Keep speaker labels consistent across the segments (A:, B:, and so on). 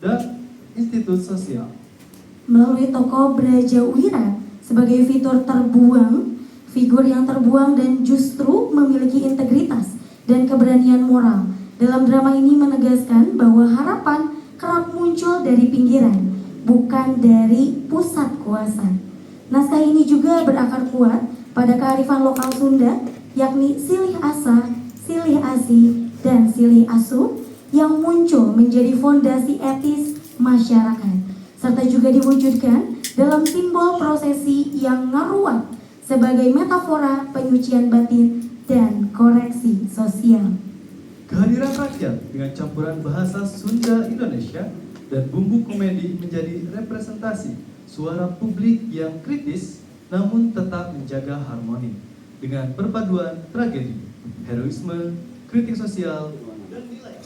A: dan institut sosial.
B: Melalui tokoh Braja Wira sebagai figur yang terbuang dan justru memiliki integritas dan keberanian moral. Dalam drama ini menegaskan bahwa harapan kerap muncul dari pinggiran, bukan dari pusat kuasa. Naskah ini juga berakar kuat pada kearifan lokal Sunda, yakni silih asa, silih asi, dan silih asuh yang muncul menjadi fondasi etis masyarakat, serta juga diwujudkan dalam simbol prosesi yang ngaruat sebagai metafora penyucian batin dan koreksi sosial.
A: Kehadiran rakyat dengan campuran bahasa Sunda Indonesia dan bumbu komedi menjadi representasi suara publik yang kritis namun tetap menjaga harmoni dengan perpaduan tragedi, heroisme, kritik sosial, dan nilai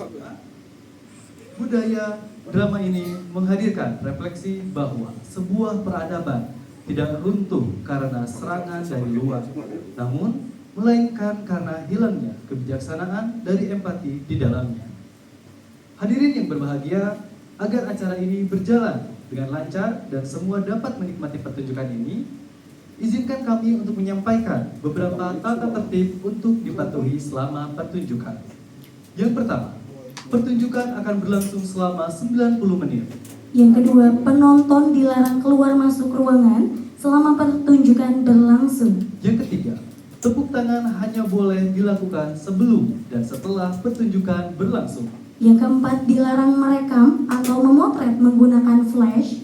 A: budaya. Drama ini menghadirkan refleksi bahwa sebuah peradaban tidak runtuh karena serangan dari luar, namun melainkan karena hilangnya kebijaksanaan dari empati di dalamnya. Hadirin yang berbahagia, agar acara ini berjalan dengan lancar dan semua dapat menikmati pertunjukan ini, izinkan kami untuk menyampaikan beberapa tata tertib untuk dipatuhi selama pertunjukan. Yang pertama, pertunjukan akan berlangsung selama 90 menit.
B: Yang kedua, penonton dilarang keluar masuk ruangan selama pertunjukan berlangsung.
A: Yang ketiga, tepuk tangan hanya boleh dilakukan sebelum dan setelah pertunjukan berlangsung.
B: Yang keempat, dilarang merekam atau memotret menggunakan flash.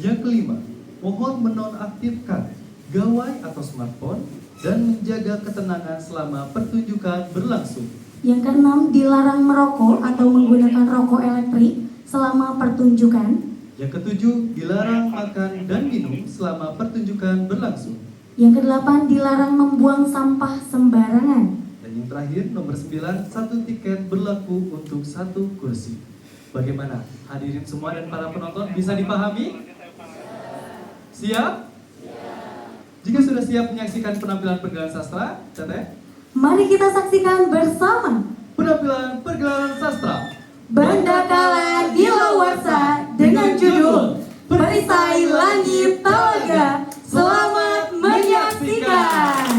A: Yang kelima, mohon menonaktifkan gawai atau smartphone dan menjaga ketenangan selama pertunjukan berlangsung.
B: Yang keenam, dilarang merokok atau menggunakan rokok elektrik selama pertunjukan.
A: Yang ketujuh, dilarang makan dan minum selama pertunjukan berlangsung.
B: Yang kedelapan, dilarang membuang sampah sembarangan.
A: Dan yang terakhir, nomor 9, satu tiket berlaku untuk satu kursi. Bagaimana? Hadirin semua dan para penonton bisa dipahami? Siap? Jika sudah siap menyaksikan penampilan pergelaran sastra, Teteh,
B: Mari kita saksikan bersama
A: penampilan pergelaran sastra
B: Bandakala Dilawarsa dengan judul Perisai Langit Talaga. Selamat menyaksikan.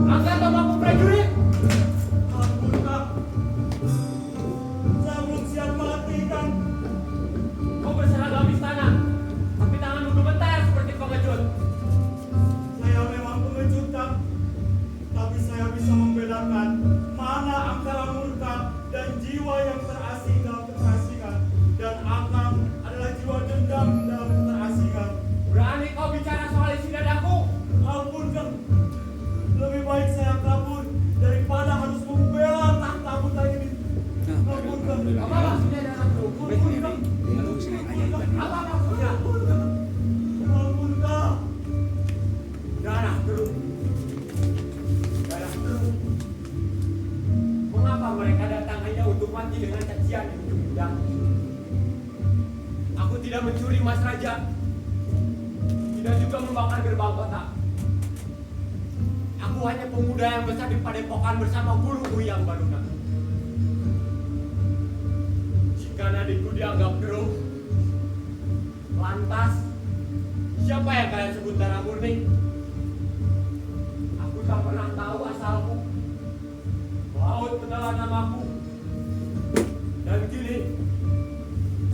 C: Angkat tombakku prajurit.
D: Ampun, Kak. Saya belum siap mati, Kang.
C: Kau berseragam istana, tapi tanganmu gemetar seperti pengecut.
D: Saya memang pengecut, Kak. Tapi saya bisa membedakan mana antara murka dan jiwa yang terasing dalam keterasingan. Dan Akang adalah jiwa dendam dalam keterasingan.
C: Berani kau bicara soal isi dadaku?
D: Ampun, Kang. Lebih baik saya kabur daripada harus membela tahta buta ini. Ampun, Kang.
C: Apa maksudnya dadaku?
D: Ampun, Kang.
C: Apa maksudnya?
D: Ampun, Kang.
C: Darah terus. Darah terus. Mengapa mereka datang hanya untuk mati dengan cacian yang ujung-ujung? Aku tidak mencuri Mas Raja. Tidak juga membakar gerbang kota. Aku hanya pemuda yang besar di padepokan bersama guru Uyang Baruna. Jika nadiku dianggap keruh, lantas siapa yang kalian sebut darah murni? Aku tak pernah tahu asalku. Laut menelan namaku. Dan kini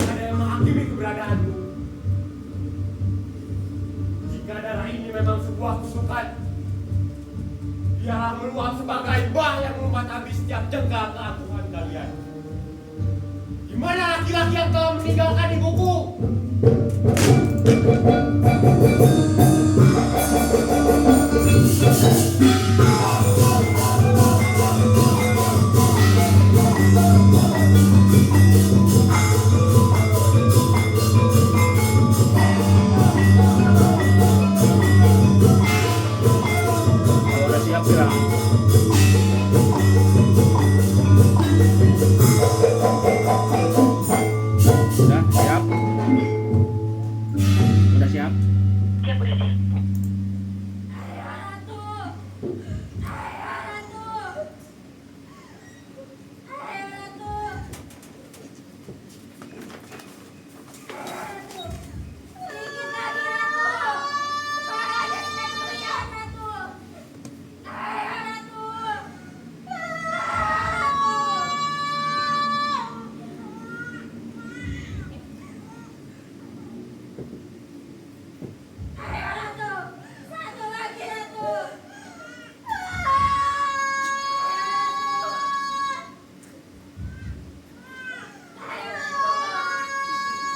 C: ada yang menghakimi keberadaanku. Jika darah ini memang sebuah kutukan, biarlah meluap sebagai bah yang melumat habis setiap jengkal keagungan kalian. Di mana laki-laki yang telah meninggalkan ibuku?
E: Udah siap kira? Udah siap? Udah siap?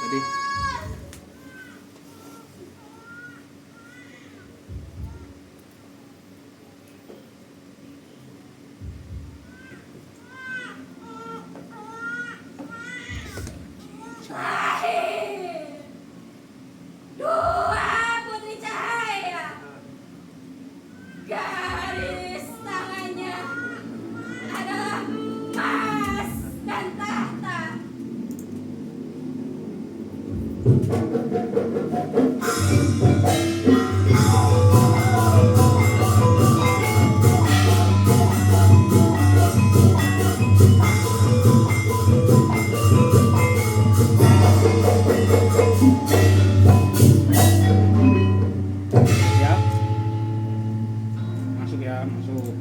E: Jadi
F: Dua putri cahaya, garis tangannya adalah emas dan tahta.
E: siap? Masuk ya, masuk.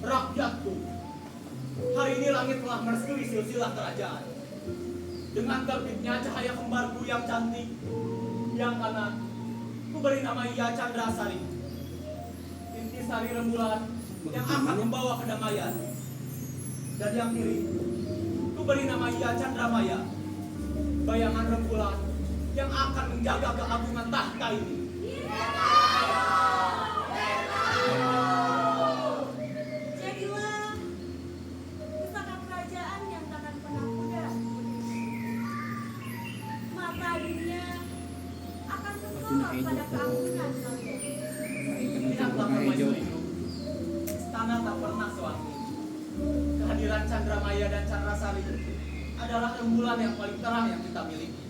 D: Rakyatku, hari ini langit telah merestui silsilah kerajaan. Dengan terbitnya cahaya kembarku yang cantik, yang kanan, ku beri nama ia Chandrasari. Intisari rembulan yang akan membawa kedamaian. Dan yang kiri, ku beri nama ia Chandramaya, bayangan rembulan yang akan menjaga keagungan tahta ini.
F: Jadilah pusaka kerajaan yang takkan pernah pudar. Mata dunia akan tersorot pada keagungan kalian.
D: Ingatlah permaisuri, istana tak pernah sewangi. Kehadiran Chandramaya dan Chandrasari adalah rembulan yang paling terang yang kita miliki.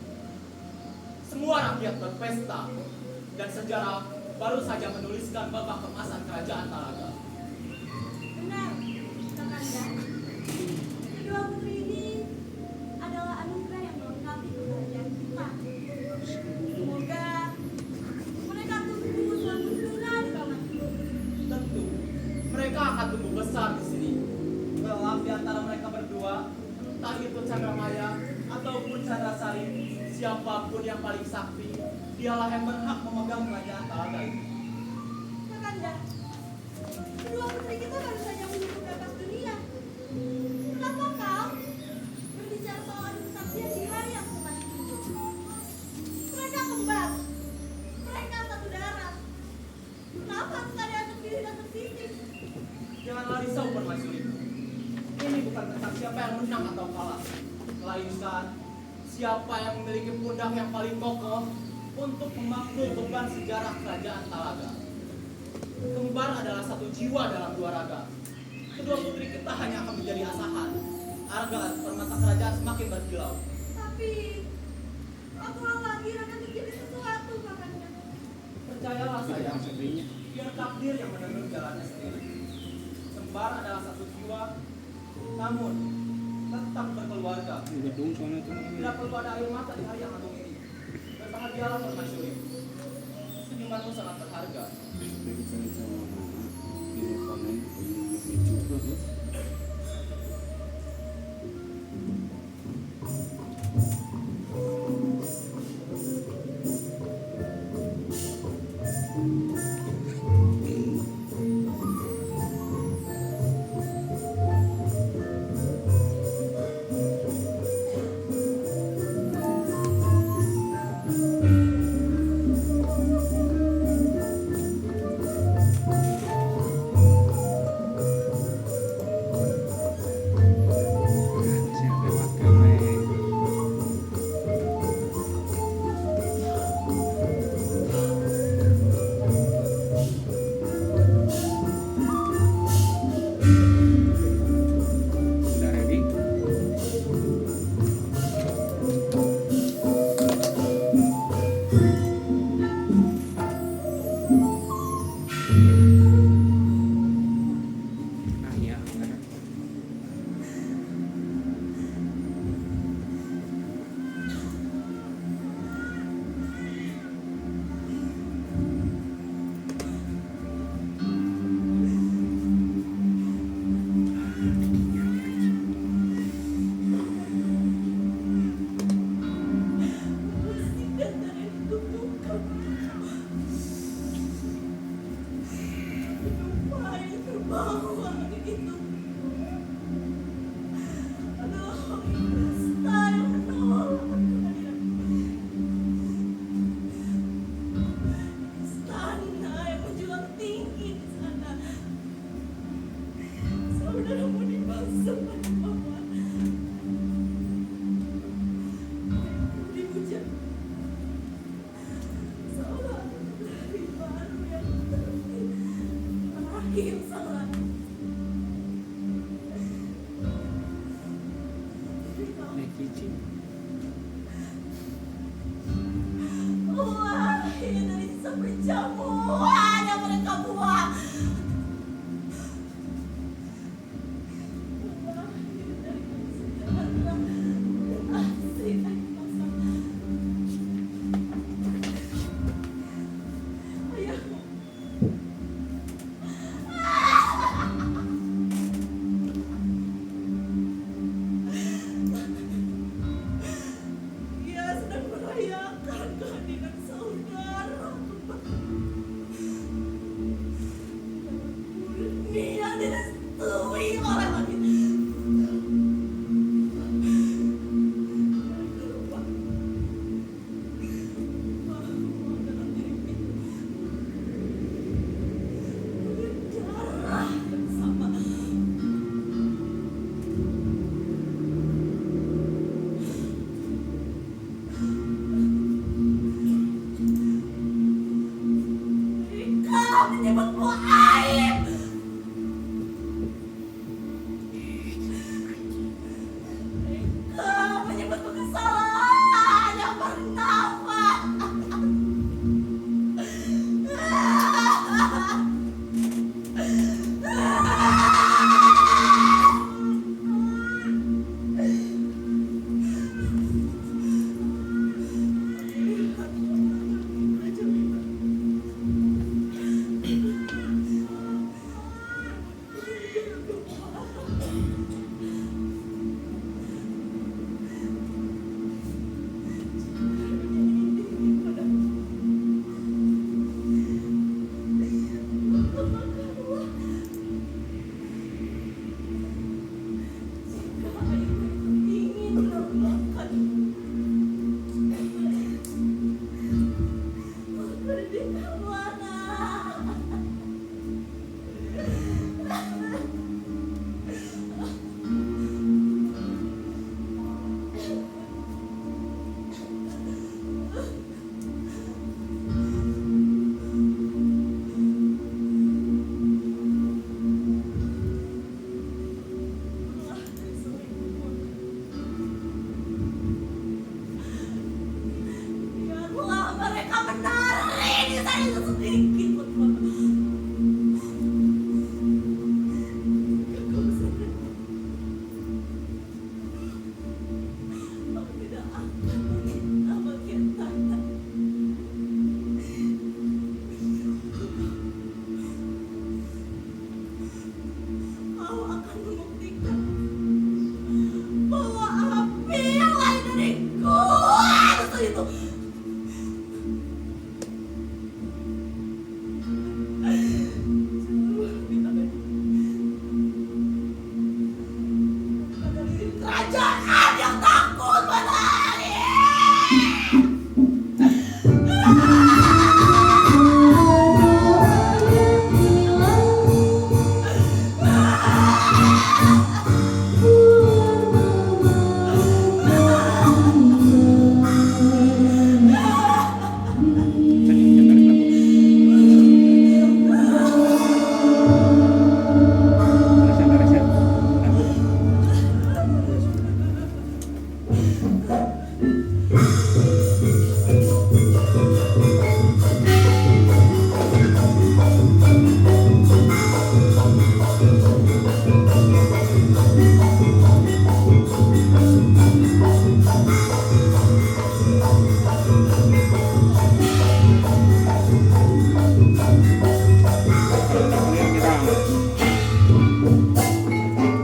D: Semua rakyat berpesta dan sejarah baru saja menuliskan babak kemasan kerajaan Talaga.
F: Benar, Kakanda. Kedua putri ini adalah anugerah yang melengkapi kerajaan kita. Semoga mereka tumbuh suatu surga di bawah.
D: Tentu, mereka akan tumbuh besar di sini. Kelak di antara mereka berdua, entah itu Chandramaya ataupun Chandrasari, siapapun yang paling sakti, dialah yang berhak memegang kerajaan Talaga ini.
F: Kakanda, kedua putri kita baru saja menyebut batas dunia. Kenapa kau berbicara soal adu kesaktian di hari yang bukan itu? Mereka kembar, mereka satu darah. Kenapa harus ada yang terdiri dan tersisih?
D: Janganlah risau permaisuri. Ini bukan tentang siapa yang menang atau kalah, melainkan siapa yang memiliki pundak yang paling kokoh untuk memikul beban sejarah kerajaan Talaga. Kembar adalah satu jiwa dalam dua raga. Kedua putri kita hanya akan menjadi asahan agar permata kerajaan semakin berkilau.
F: Tapi aku khawatir akan terjadi sesuatu, Kakanda.
D: Percayalah sayang, biar takdir yang menentukan jalannya sendiri. Kembar adalah satu jiwa, namun tetap berkeluarga.
E: Gedung sana tuh.
D: Tidak perlu ada air mata di hari yang agung ini. Berbahagialah permaisuri. Senyumanmu sangat berharga.
E: Dari cara-cara ini komen ini juga tuh.
F: perjamuan yang mereka buang. Dia sedang merayakan kehadiran saudara murni yang direstui oleh langit. Darah yang sama. Mereka menyebutmu aib. Mereka menyebutmu kesalahan yang bernafas. Biarlah mereka menari di sana sedikit pun. Kau sadar, aku tidak akan meminta bagian tanah. Kau akan membuktikan bahwa api yang lain dari gua itu. Kerajaan yang takut menari.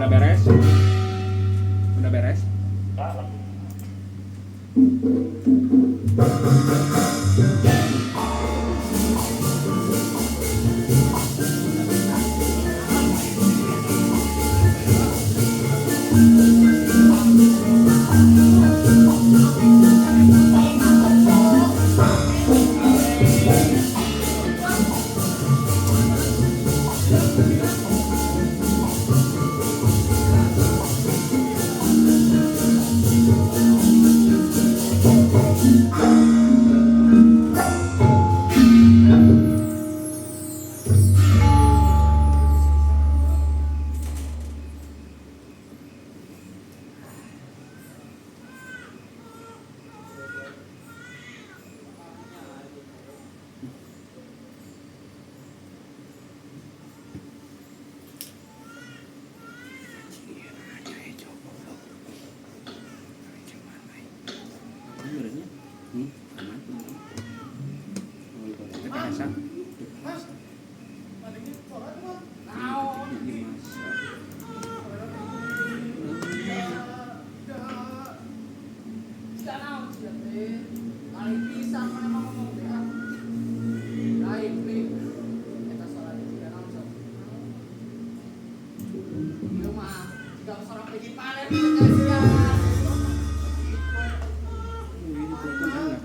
C: Udah beres? Udah beres?
E: Aman. Kita masak.
D: Mas, maningnya sholat mah.
E: Dimasak. Ini bukan anak.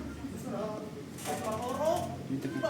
E: Itu kan.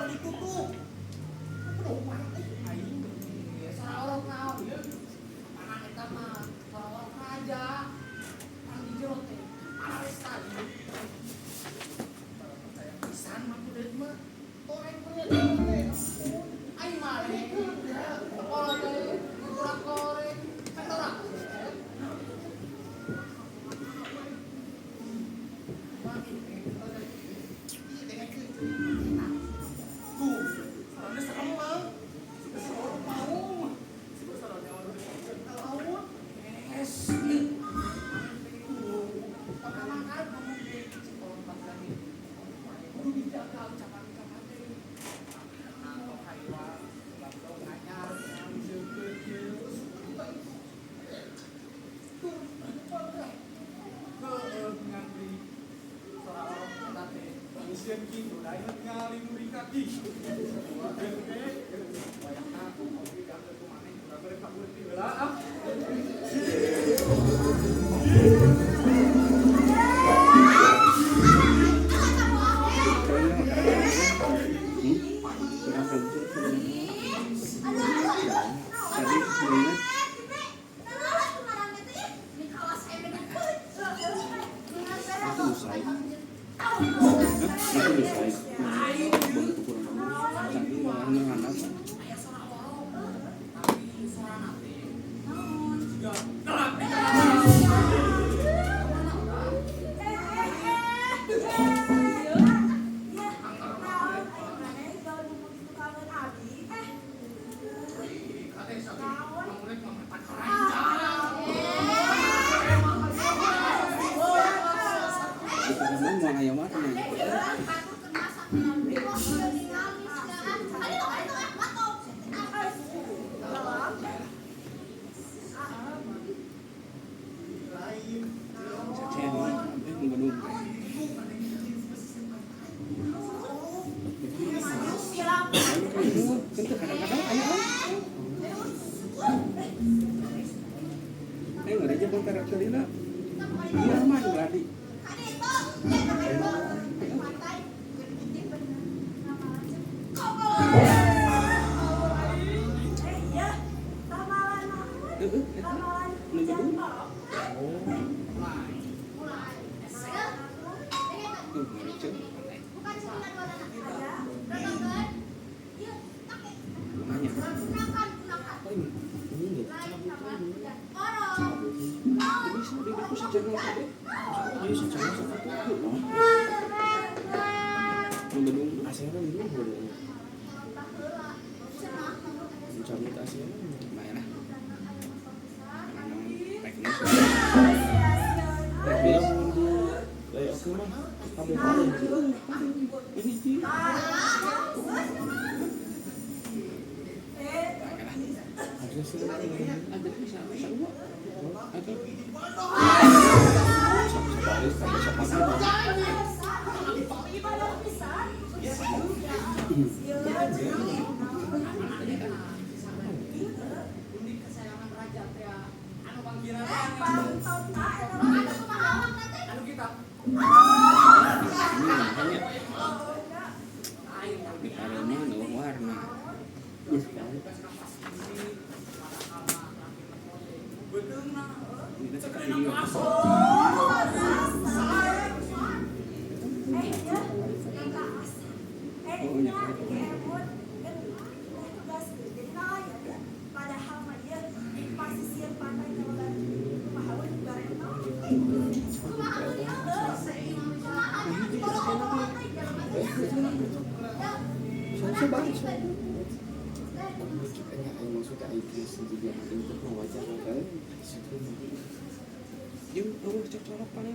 E: Yung cocok-cocok pa na.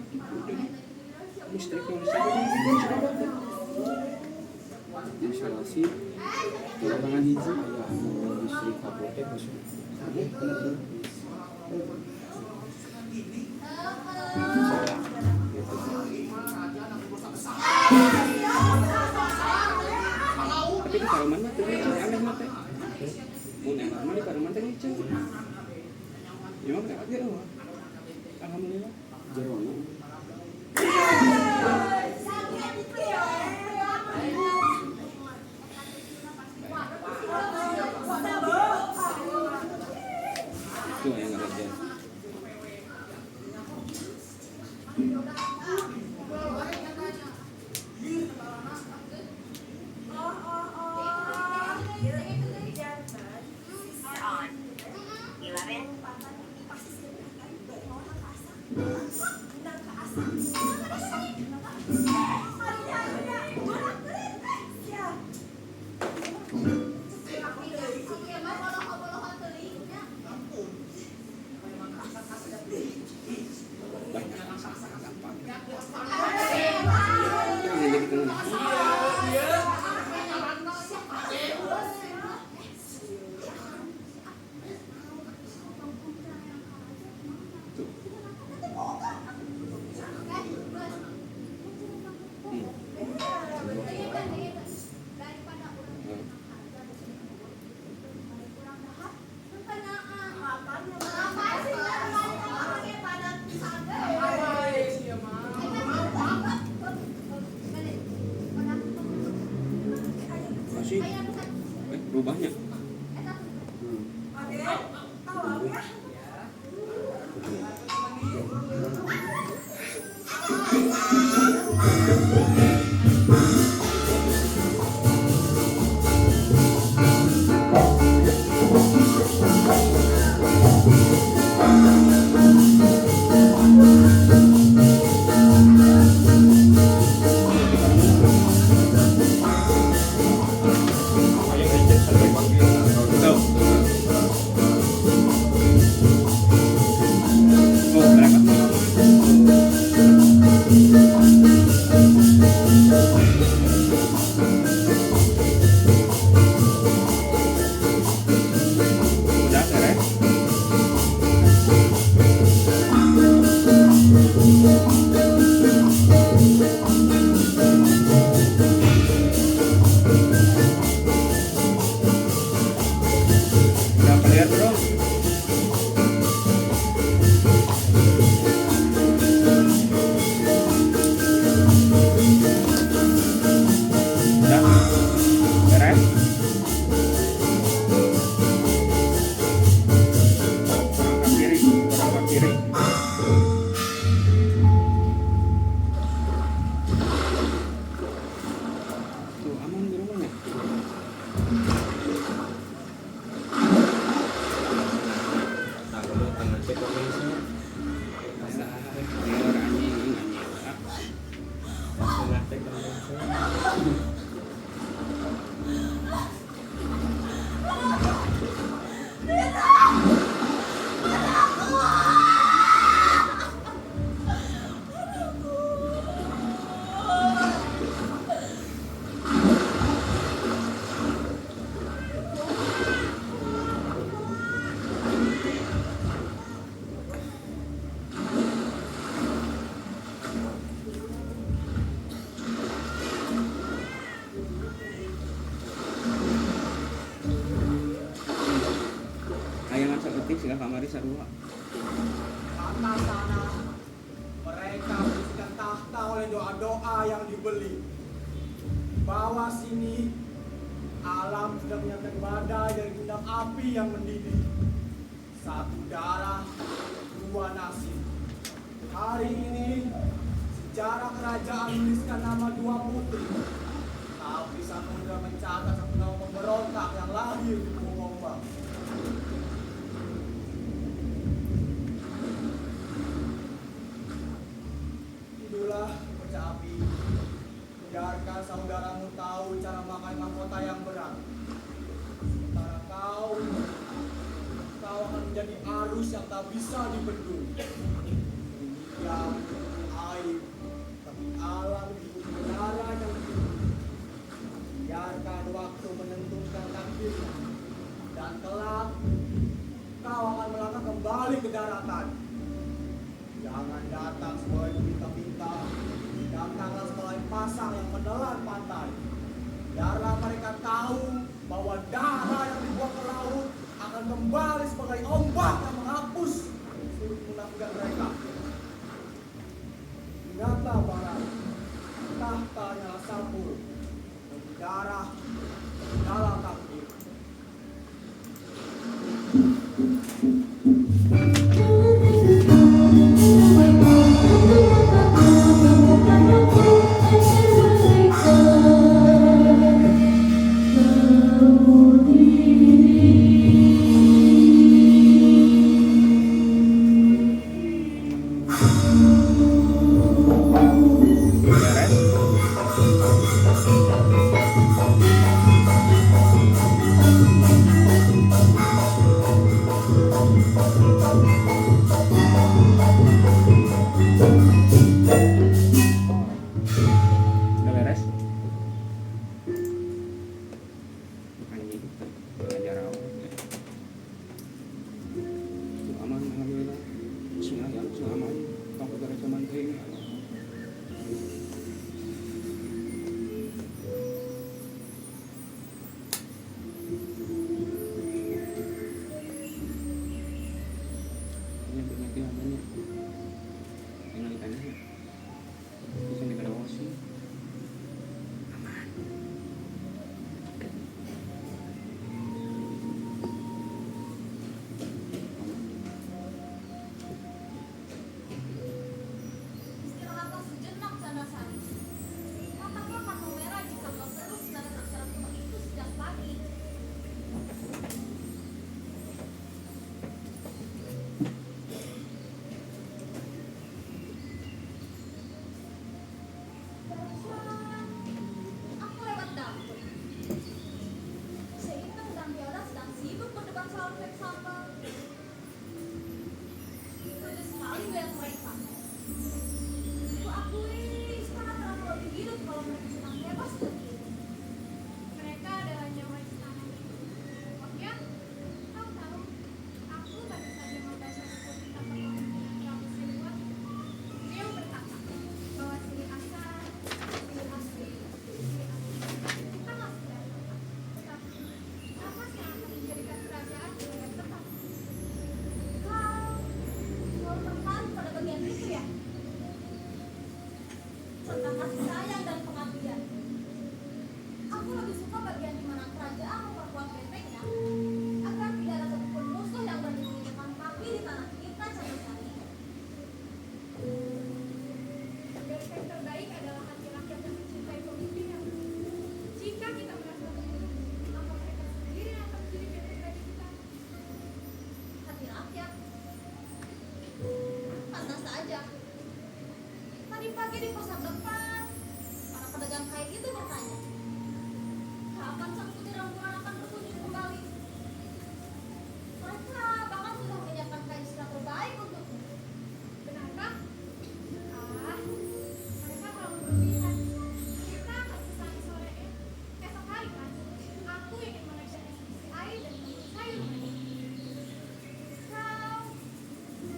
E: Mistake ko na siya. isolasi lapangan hijau ya mau istri kapotek masuk bener tapi di Karaman mah tuh aneh mah teh mau nembak mah di Karaman teh ngicen ya mah berangkat gitu alhamdulillah jerona itu yang ngerjain masih berubahnya udah beres udah clear bro udah beres orang kiri tuh aman di rumahnya nah kalau tangan cek organisasi masa dia orang anjing pas ngetek organisasi sila kamari sarua
D: Karena sana mereka berisikan tahta oleh doa-doa yang dibeli. Di bawah sini alam sudah menyiapkan badai dari gunung api yang mendidih. Satu darah, dua nasib. Hari ini sejarah kerajaan menuliskan nama dua putri. Tapi samudra mencatat satu nama pemberontak yang lahir di Pulau Ombak. Itulah pecah api. Biarkan saudaramu tahu cara makan mahkota yang berat. Sementara kau akan menjadi arus yang tak bisa dibendung. Demikian air, tapi alam itu menara yang tinggi. Biarkan pasang yang menelan pantai. Biarlah mereka tahu bahwa darah yang dibuang ke laut akan kembali sebagai ombak yang menghapus seluruh kemunafikan mereka. Ingatlah para tahtanya Sabur dan darah dalam takdir.
E: Udah beres? Anjing, belajar awal. Itu aman, alhamdulillah. Bismillah, ya, aman. Tong negara zaman ini. Ini penyakit namanya. Tinggal ditanya. Bisa dikawasi.
F: Istirahatlah sejenak, Sanasari. Matamu akan memerah jika kau terus menatap aksara kuno itu sejak pagi. Barusan aku lewat dapur. Seingat dan Viola sedang sibuk berdebat soal fake sambal. Lucu sekali melihat mereka. Aku akui istana terlalu lebih hidup kalau mereka senang bebas seperti ini. Mereka adalah nyawa istana. Pokoknya, kau tahu, aku baru saja membaca buku tentang kepemimpinan Prabu Siliwangi. Beliau berkata bahwa Sili Asar, Sili Asri, Sili Asri bukanlah sekedar tempat, tetapi nafas yang akan menjadikan kerajaan dengan tetap. Kau tertarik pada bagian itu ya? Tentang kasih sayang dan pengabdian. Aku lebih suka bagian di mana kerajaan memperkuat bentengnya agar tidak ada satupun musuh yang berani menginjakan kaki di tanah kita Sanasari. Benteng terbaik adalah hati rakyat yang mencintai pemimpinnya. Jika kita merasa terbunuh, maka mereka sendiri yang akan menjadi benteng bagi kita. Hati rakyat. Pantas saja. Tadi pagi di pasar depan, para pedagang kain itu bertanya, kapan sang putri rembulan akan berkunjung kembali? Mereka bahkan sudah menyiapkan kain serat terbaik untukmu. Benarkah? Mereka terlalu berlebihan. Kita akan kesana sore esok hari kan? Aku ingin mengajak isi air dan menurut sayur mereka.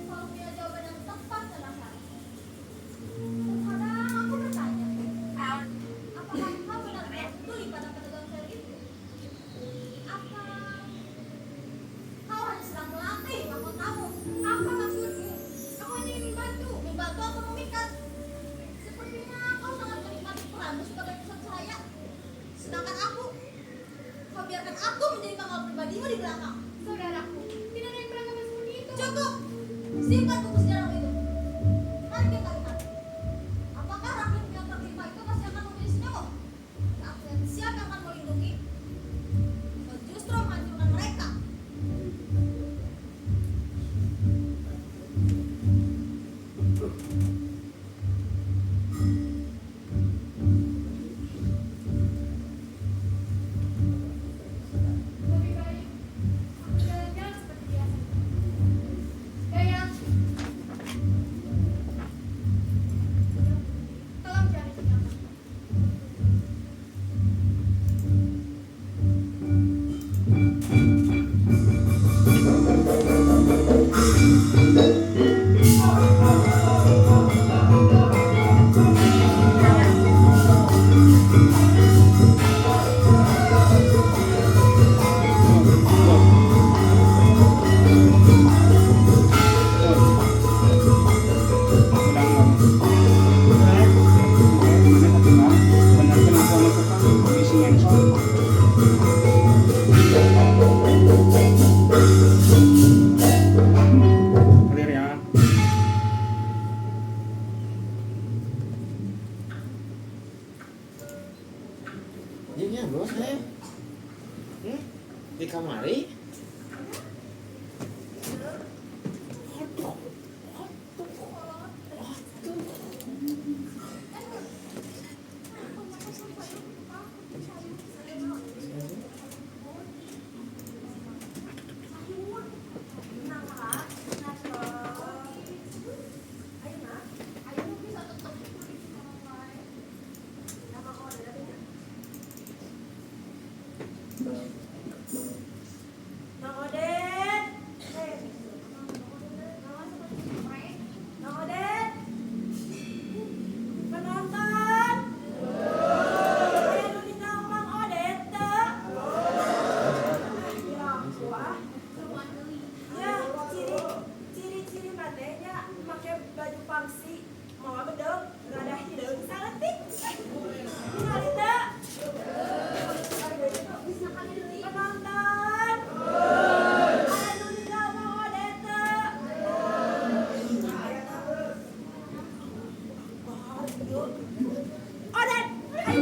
F: Kau punya jawaban yang tepat, Sanasari. Terkadang aku bertanya, apakah kau benar-benar peduli pada pedagang sel itu? Apa kau hanya sedang melatih mahkotamu? Apa maksudmu? Aku hanya ingin membantu atau memikat. Sepertinya kau sangat menikmati peranmu sebagai pusat cahaya. Sedangkan aku, kau biarkan aku menjadi tanggal pribadimu di belakang. Saudaraku, tidak ada yang beranggapan seperti itu. Cukup! Simpan buku sejarahmu itu. Mari kita lihat. Apakah rakyat yang tertimpa itu masih akan memilih senyawa? Rakyat siapa yang akan melindungi? Atau justru menghancurkan mereka? Lebih baik aku jalan-jalan seperti biasa.
G: Jadinya bos saya. Di kamari.
F: Mang Odet. Mang Odet. Penonton. Ayo nu tinggal Mang Odet teh. Ya, ciri-ciri matenya make baju pangsi. Mau bedog, ngadah hideung saletik. Ningali teh. Penonton. Anu tinggal Mang Odet teh. Odet, ayo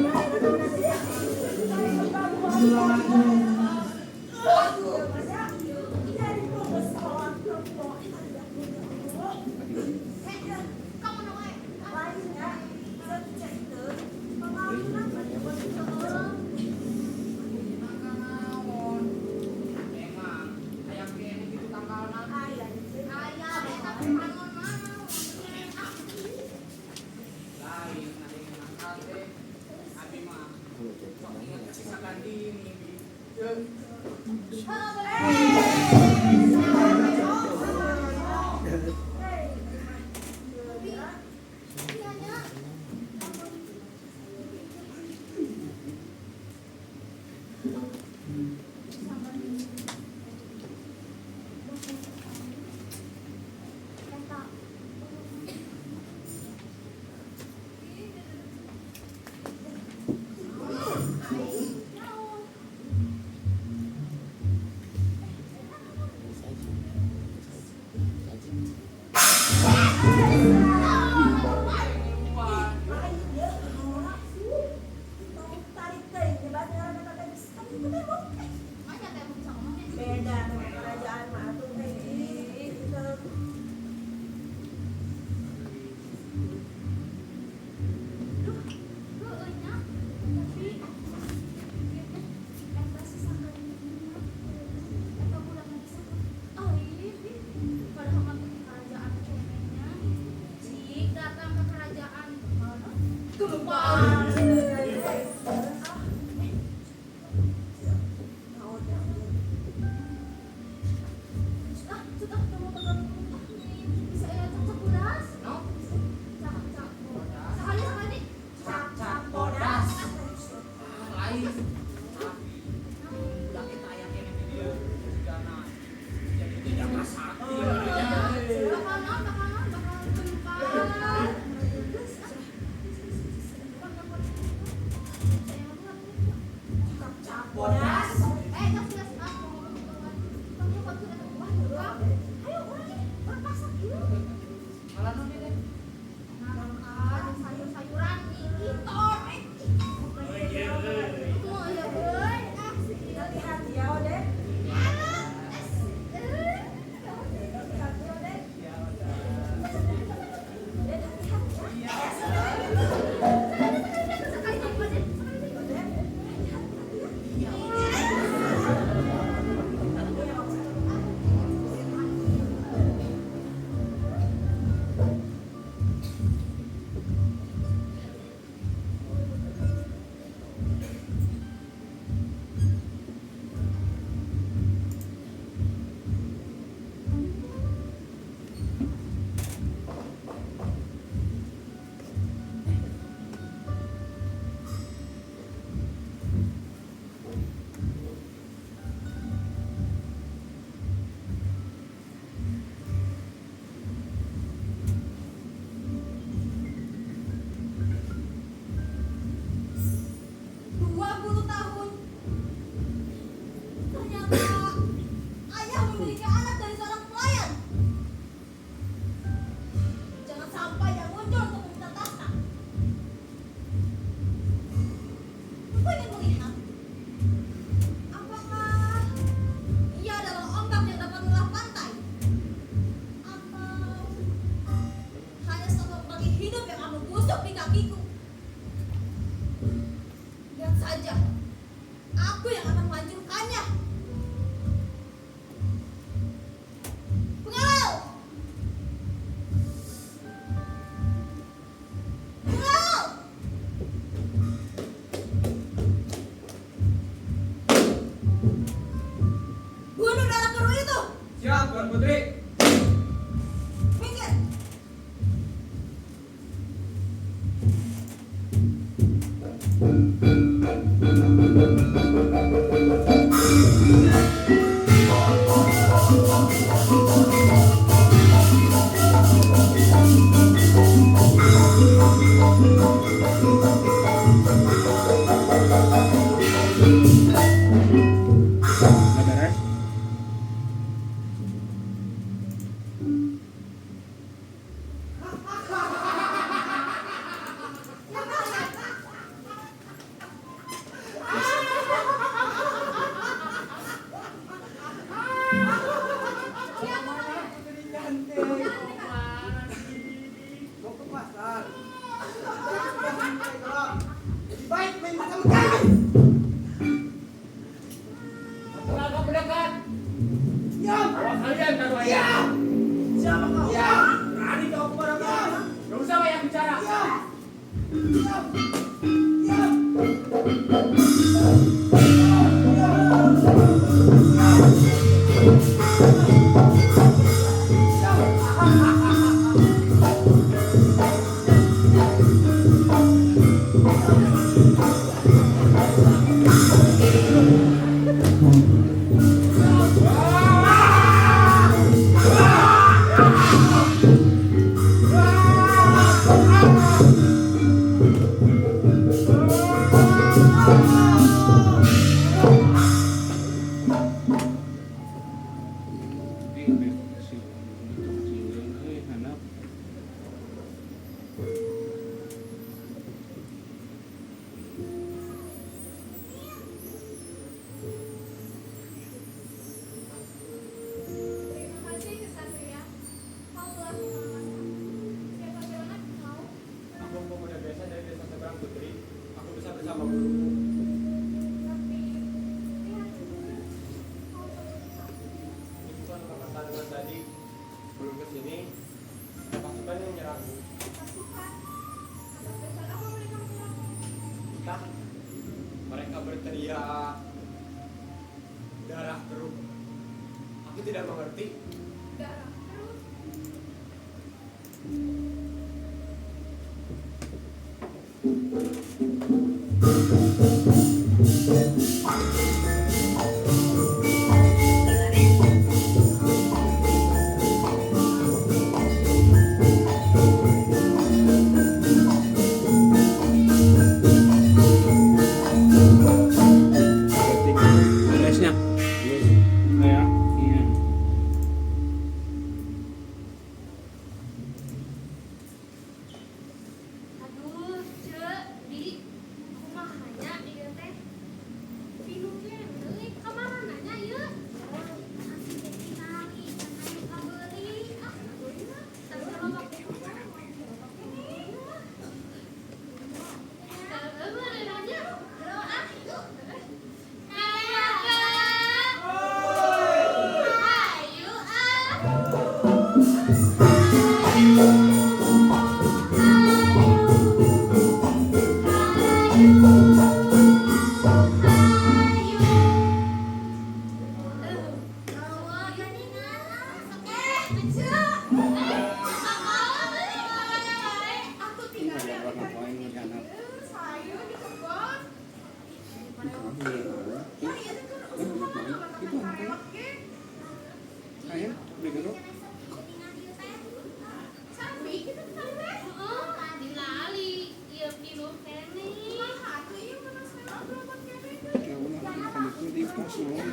F: beda dengan kerajaan mah atuh teh. aku yang akan menghancurkannya. Pengawal! Pengawal! Bunuh darah keruh itu!
C: Siap, Tuan Putri.
F: Minggir!
E: Nggak beres.
C: Tenaga pendekat. Bawa kalian kan wayang.
D: Siapa kau?
C: Berani kau kepada kami. Gak usah banyak bicara.
F: Terima kasih kesatria. Kau telah menyelamatkan. Siapa bilang aku mau?
C: Aku pemuda biasa dari desa seberang Putri. Aku bisa bersama guruku.
F: Tapi lihat dulu. Kau terluka.
C: Ini bukan pertarungan tadi. Sebelum kesini, ada pasukan yang menyerangku.
F: Pasukan. Atas dasar apa mereka menyerang?
C: Entah, mereka berteriak darah keruh. Aku tidak mengerti.
F: Darah keruh.
E: Beresnya. Kayak iya.
F: Aduh, Cek, Di, aku mah hanya ieu teh. Minumnya deui ka mana nanya ieu? Nanti teh tingali, kana ka beuli. Ah, beuli mah. Tapi lobak teh Aku tinggal
E: Ada orang lain yang anak.
F: sayur di kebun.
E: Kayak begitu.
F: Sampai kita tinggal teh. Heeh, tingali. Ieu minum kene. Kumaha atuh ieu mana saya berobat kene teh.
E: Ya ulah, makan itu di pos mau.
F: Ya,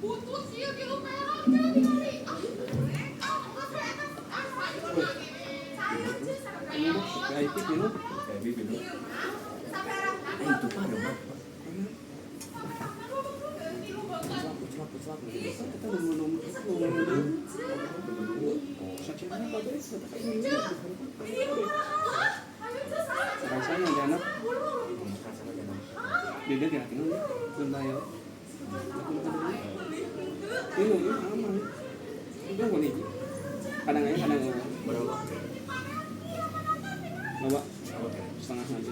F: Butut sih di perak jadi kali.
E: Kayak itu gitu. Itu pada mah. Selaku. Kita belum saksi mana bagus? Rasanya di anak. Beda ya, tinggal berbayar. Ini aman. Itu boleh. Kadang berapa? Bawa setengah aja.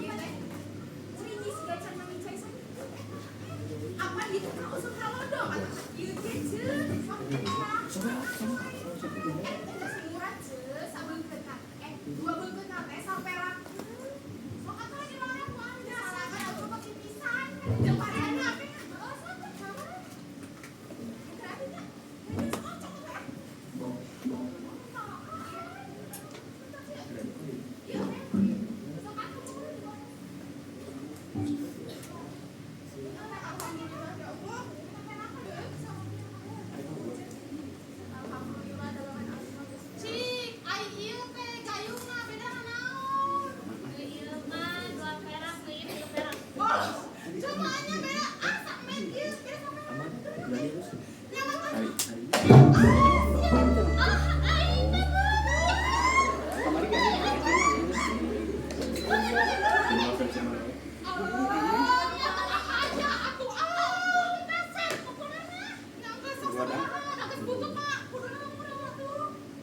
F: Apa itu kau suka lodo? Iya murah ce, sabun kena. Dua bungkus kena sampai rak. Sok atau di mana buang salah kan aku pakai pisan. Jemparnya apa? Oh, satu sama. Gratisnya. Ini sok cocok.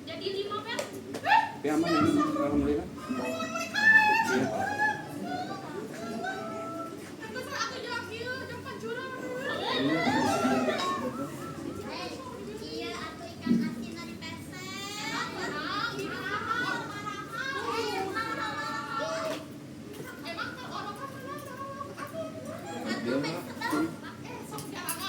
F: Jadi 5 per.
E: Tapi aman ini, alhamdulillah. Iya.
F: Aku jalan kieu, jemput jurang. Iya, atau ikan asin dari pesek. Emang kalau orang kan sok jarang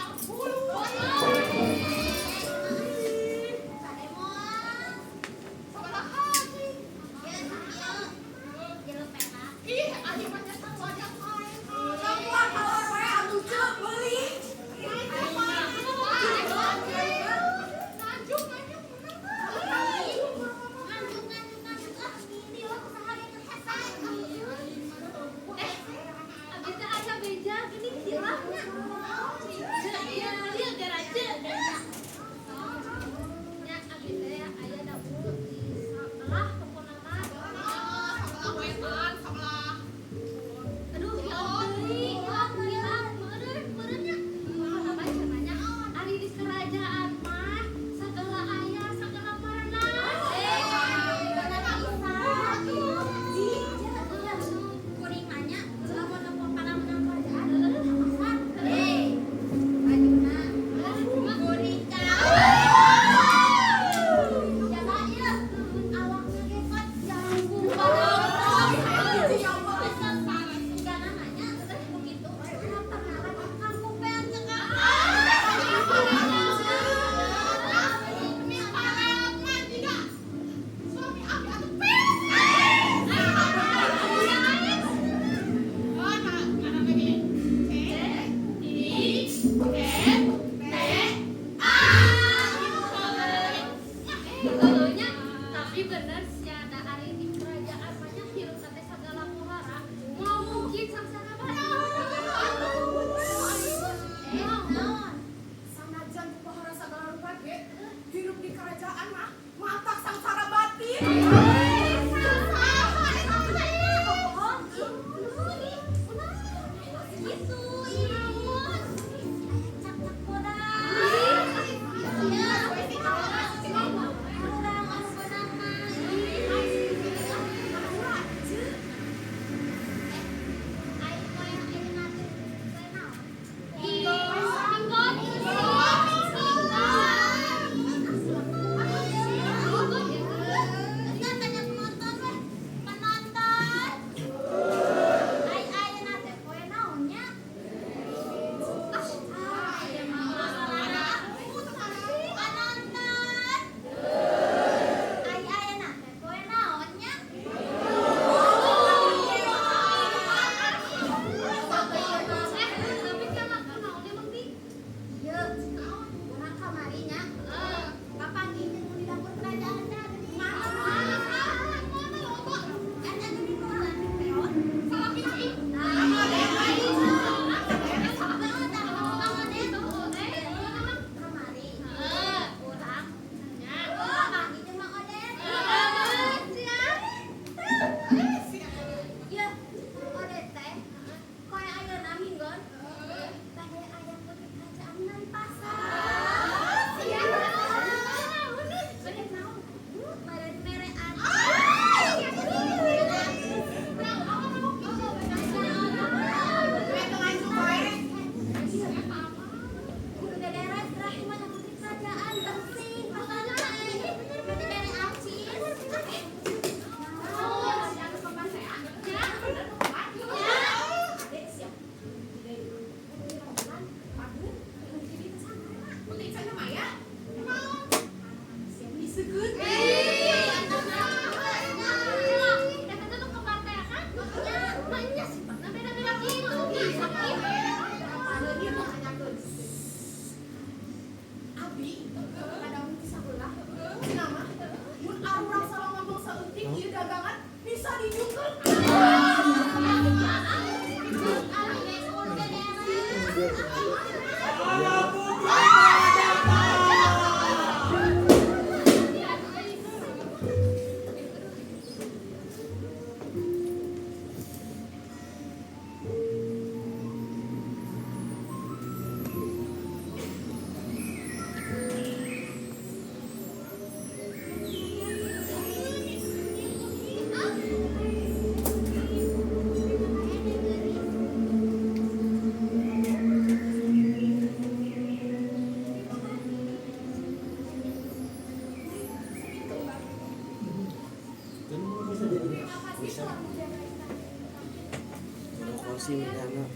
E: sini anak.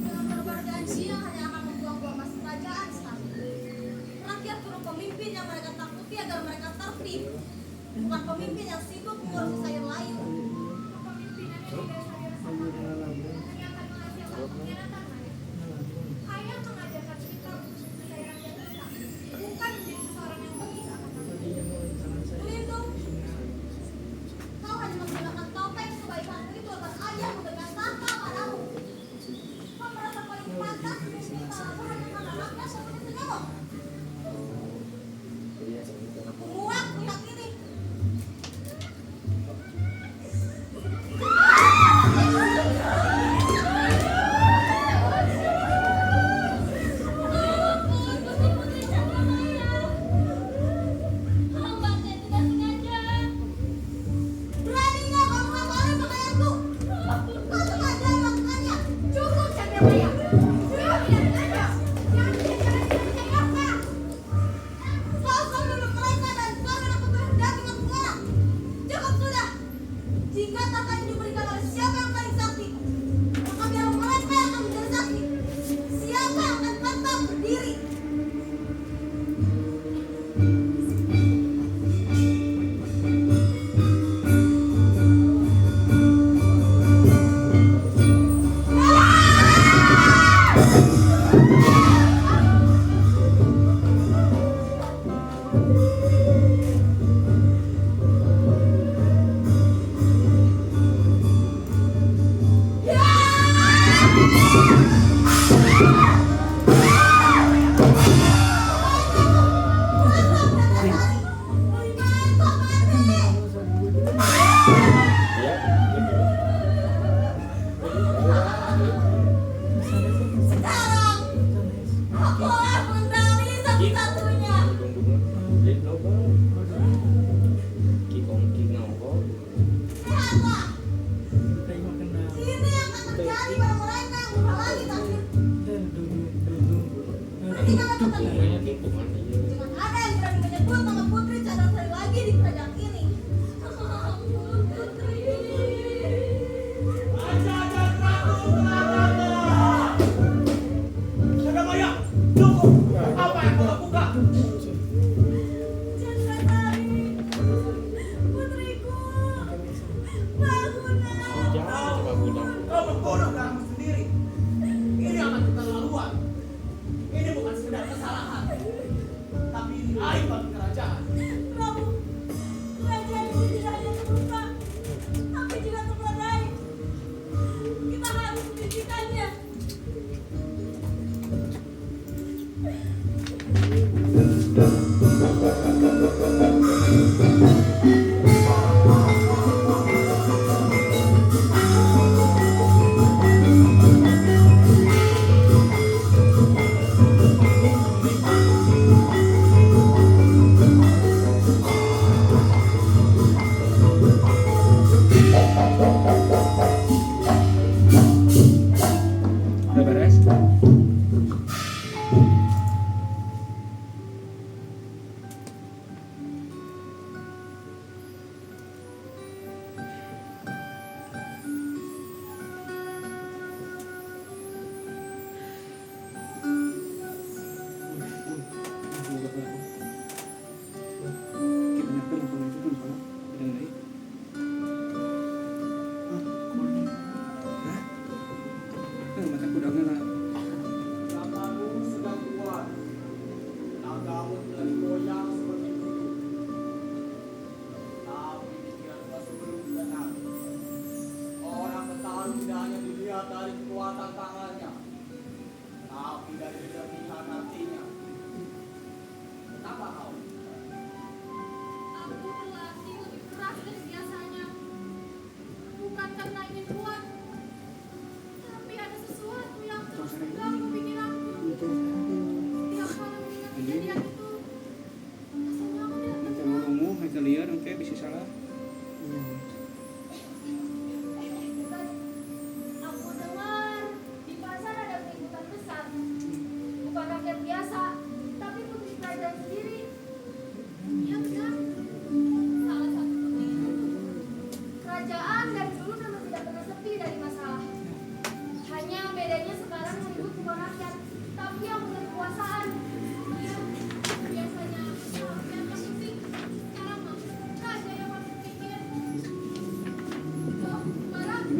F: Dengan berbagai siang hanya akan membuang-buang masa kerajaan sekali. Rakyat perlu pemimpin yang mereka takuti agar mereka tertib, bukan pemimpin yang sibuk mengurusi sayur layu. Kepemimpinan yang didasari rasa hormat hanya akan menghasilkan pengkhianatan. Ayah mengajarkan kita untuk mencintai rakyat kita, bukan menjadi seseorang yang benci akan rakyat. Pelindung, kau hanya menggunakan topeng kebaikanmu itu agar ayah memberikan tahta padamu. Kau merasa paling pantas memimpin balamu hanya karena rakyat seperti senyum. Aku muak melihat ini. Putri Chandramaya, hamba saya tidak sengaja. Beraninya kau mengotori pakaianku? Kau sengaja melakukannya. Cukup Chandramaya. Dia tidak sengaja. Jangan biarkan dia menyayangkan. Kau membunuh mereka dan kau menakut berhendaki dengan mengalah. Cukup sudah. Jika tahta ini diberikan oleh siapa yang paling sakti, maka biar mereka yang akan menjadi sakti. Siapa yang akan tetap berdiri? Sekarang aku akan mengenali satu-satunya. Lihatlah, ini yang akan terjadi pada mereka yang menghalangi takdir. Ketika mereka terlihat, jangan ada yang berani menyebut nama Putri Chandrasari lagi di kerajaan ini. Putri.
D: Raja Prabu Pratama. Chandramaya, tunggu. Apa yang kau lakukan?
F: Chandrasari, putriku, bangunlah.
D: Kau membunuh dirimu sendiri. Ini amat keterlaluan. Ini bukan sekedar kesalahan, tapi ini aib bagi kerajaan.
F: Prabu, kerajaan ini tidak hanya terluka, tapi juga terpelarai. Kita harus menghentikannya.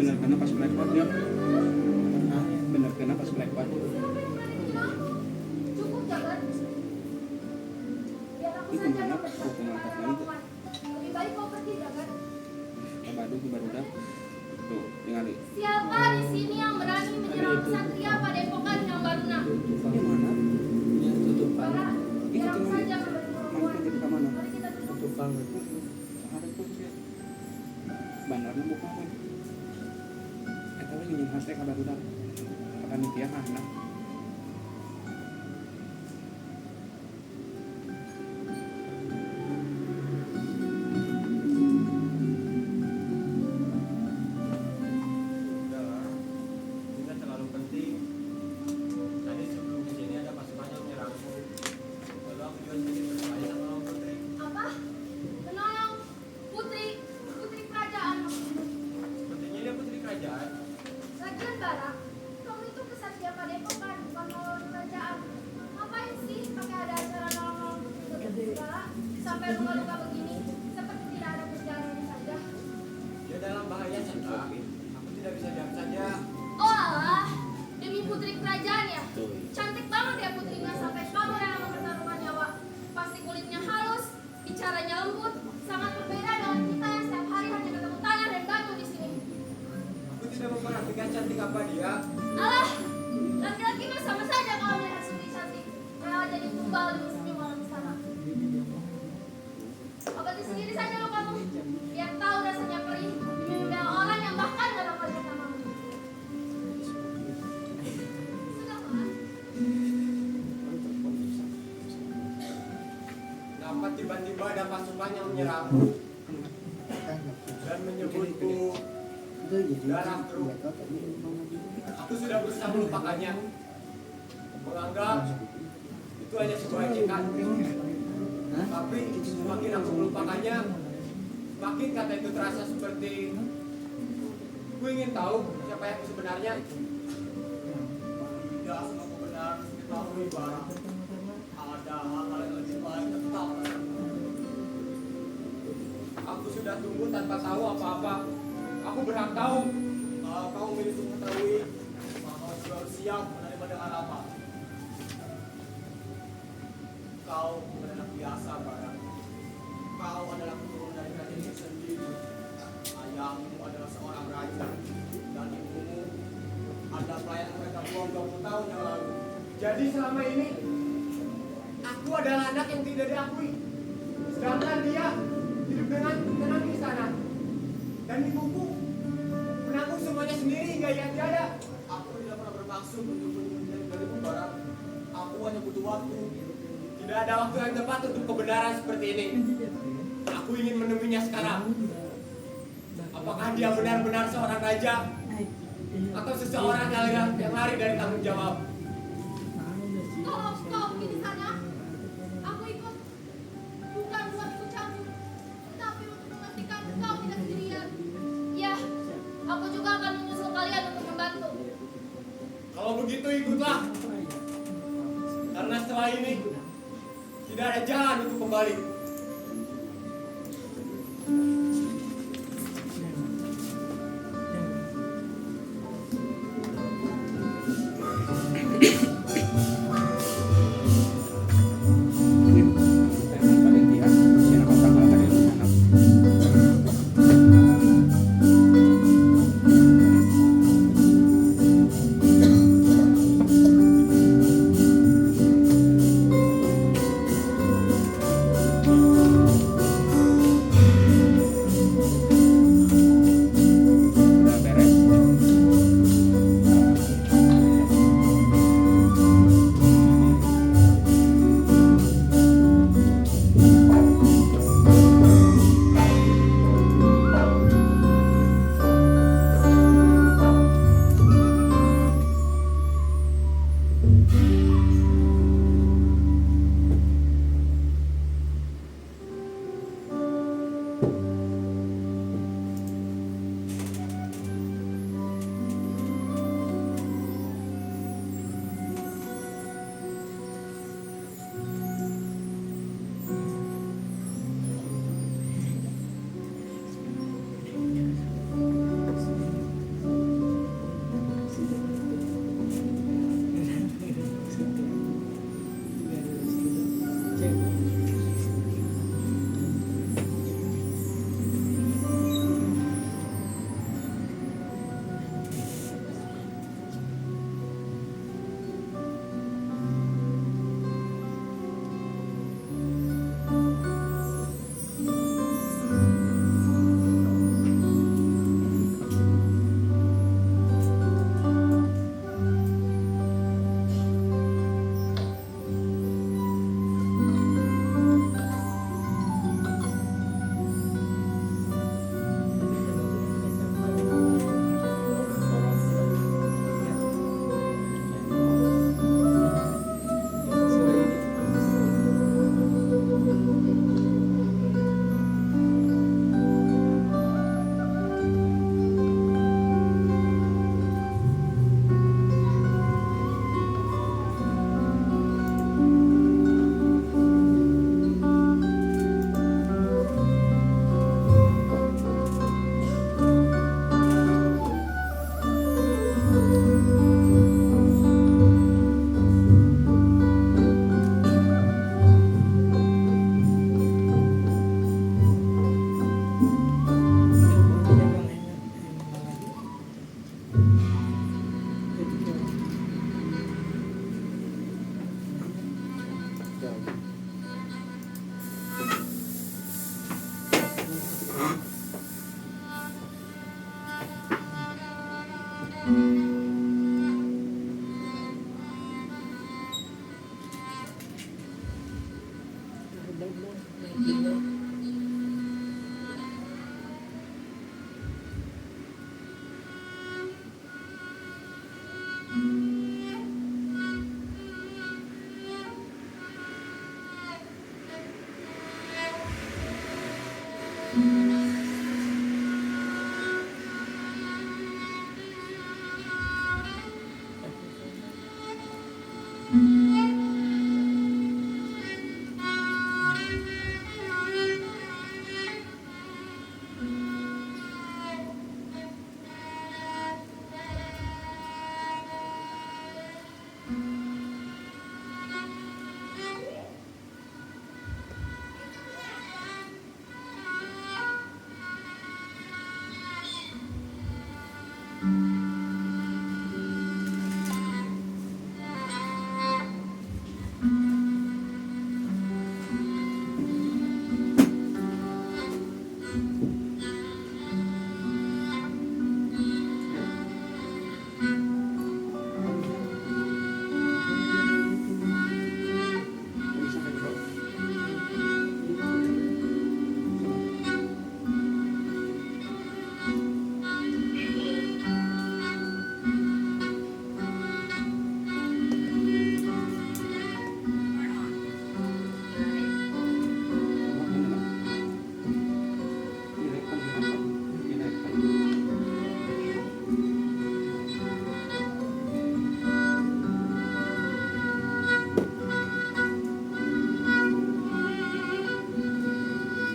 E: bener kena pas melewat ya. Bener kena pas melewat.
F: Cukup jangan. Biar aku
E: Itu
F: saja
E: mana
F: yang bersaksi
E: hukuman
F: pada
E: apa
F: lakukan. Lebih baik kau pergi jangan.
E: Ke barudak. Tuh, tinggali.
F: Siapa di sini yang berani menyerang kesatria padepokan yang Baruna?
E: Bagaimana?
F: Bara, biar aku
E: Itu
F: saja memberi
E: Mana
F: perempuan.
E: kita ke mana?
F: Mari kita duduk.
E: Ada tuh ya. Bandarna buka we. Eta we nginjem hate ka barudak. Ka panitia hana.
C: Udahlah, ini kan terlalu penting. Tadi sebelum kesini ada pasukan yang menyerangku. Lalu aku juga sedikit berbahaya sama Om Putri.
F: Apa? Menolong putri kerajaan.
C: Sepertinya dia putri kerajaan.
F: Lagian Bara, kamu itu kesatria padepokan bukan menolong kerajaan. Ngapain sih pakai ada acara nolong putri segala sampai luka-luka begini? Seperti tidak ada perjalanan saja.
C: Dia dalam bahaya, Santa. Aku tidak bisa diam saja.
F: Oh alah, demi putri kerajaan ya. Cantik banget ya putrinya sampai kamu rela mempertaruhkan nyawa. Pasti kulitnya halus, bicaranya lembut, sangat berbeda dengan kita yang setiap hari hanya ketemu tanah dan batu di sini.
C: Aku tidak memperhatikan cantik apa dia.
F: Alah, laki-laki mah sama saja kalau melihat Suri cantik. Rela jadi tumbal demi senyum orang di sana. Obati sendiri saja lo kamu, biar tahu rasanya perih demi membela orang yang bahkan gak bakal lihat namamu. Sudah Pak.
C: Kenapa tiba-tiba ada pasukan yang menyerangku dan menyebutku darah truk? Aku sudah berusaha melupakannya, menganggap itu hanya sebuah ejekan. Tapi semakin aku melupakannya, semakin kata itu terasa seperti ku ingin tahu siapa yang sebenarnya.
D: Tidak semua benar diketahui barang. Ada hal-hal yang lebih baik tetap.
C: Aku sudah tunggu tanpa tahu apa-apa. Aku berhak tahu.
D: Kalau kau memilih untuk mengetahui, maka kau juga harus siap menerima dengan apa. Kau bukan anak biasa, barang. Kau adalah keturunan dari kerajaan sendiri. Ayahmu adalah seorang raja, dan ibumu adalah pelayan mereka buang 20 tahun yang lalu.
C: Jadi selama ini aku adalah anak yang tidak diakui. Sedangkan dia hidup dengan tenang di sana. Dan ibuku menanggung semuanya sendiri hingga ia tiada.
D: Aku tidak pernah bermaksud untuk menyembunyikan darimu, barang. Aku hanya butuh waktu.
C: Tidak ada waktu yang tepat untuk kebenaran seperti ini. Aku ingin menemuinya sekarang. Apakah dia benar-benar seorang raja atau seseorang yang lari dari tanggung jawab?
F: Kalau kau pergi di sana, aku ikut. Bukan buat ku cabut, tetapi untuk memastikan kau tidak sendirian. Ya, aku juga akan menyusul kalian untuk membantu.
C: Kalau begitu ikutlah. Karena setelah ini tidak ada jalan untuk kembali.
E: Panitia, siapa bakal hadir di sana?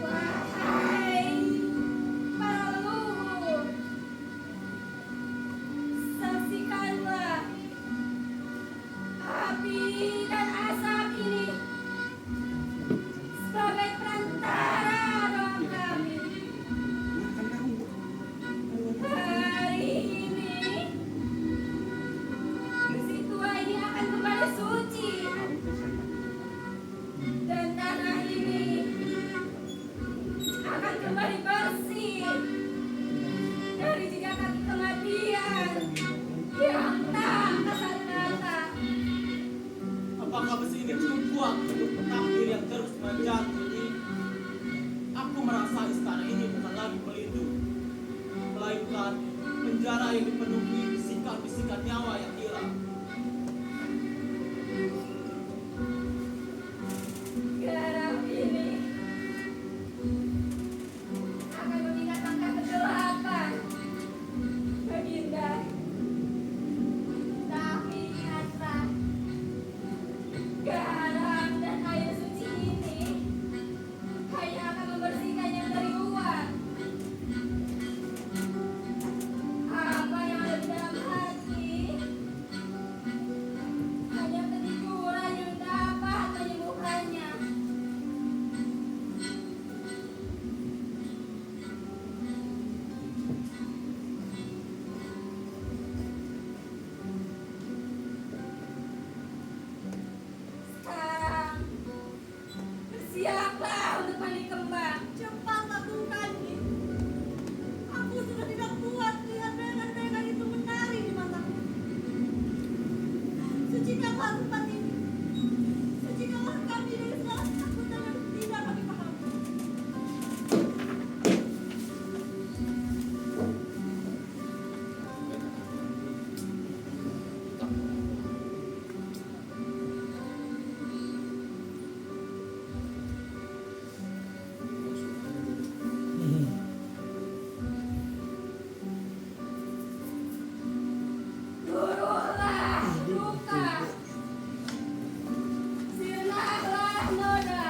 F: Wahai para leluhur, saksikanlah api dan asap ini sebagai perantara doa kami. Hari ini, besi tua ini akan kembali suci, dan tanah ini akan kembali bersih dari jejak kaki kematian yang tak kasat mata.
G: Apakah besi ini cukup kuat untuk takdir yang terus menjatuhi? Aku merasa istana ini bukan lagi pelindung, melainkan penjara yang dipenuhi bisikan-bisikan nyawa yang hilang.
F: Garam ini akan meningkatkan kegelapan, Baginda. Tapi ingatlah, garam dan air suci ini hanya akan membersihkannya dari luar. Apa yang ada di dalam hati hanya ketiduran yang dapat menyembuhkannya. Sekarang bersiaplah untuk mandi kembang. Cepat lakukan ini. Aku sudah tidak kuat lihat bayangan-bayangan itu menari di mataku. Sucikanlah tempat ini. Sucikanlah kami dari segala ketakutan yang tidak kami pahami. Gurulah duka, sirnahlah noda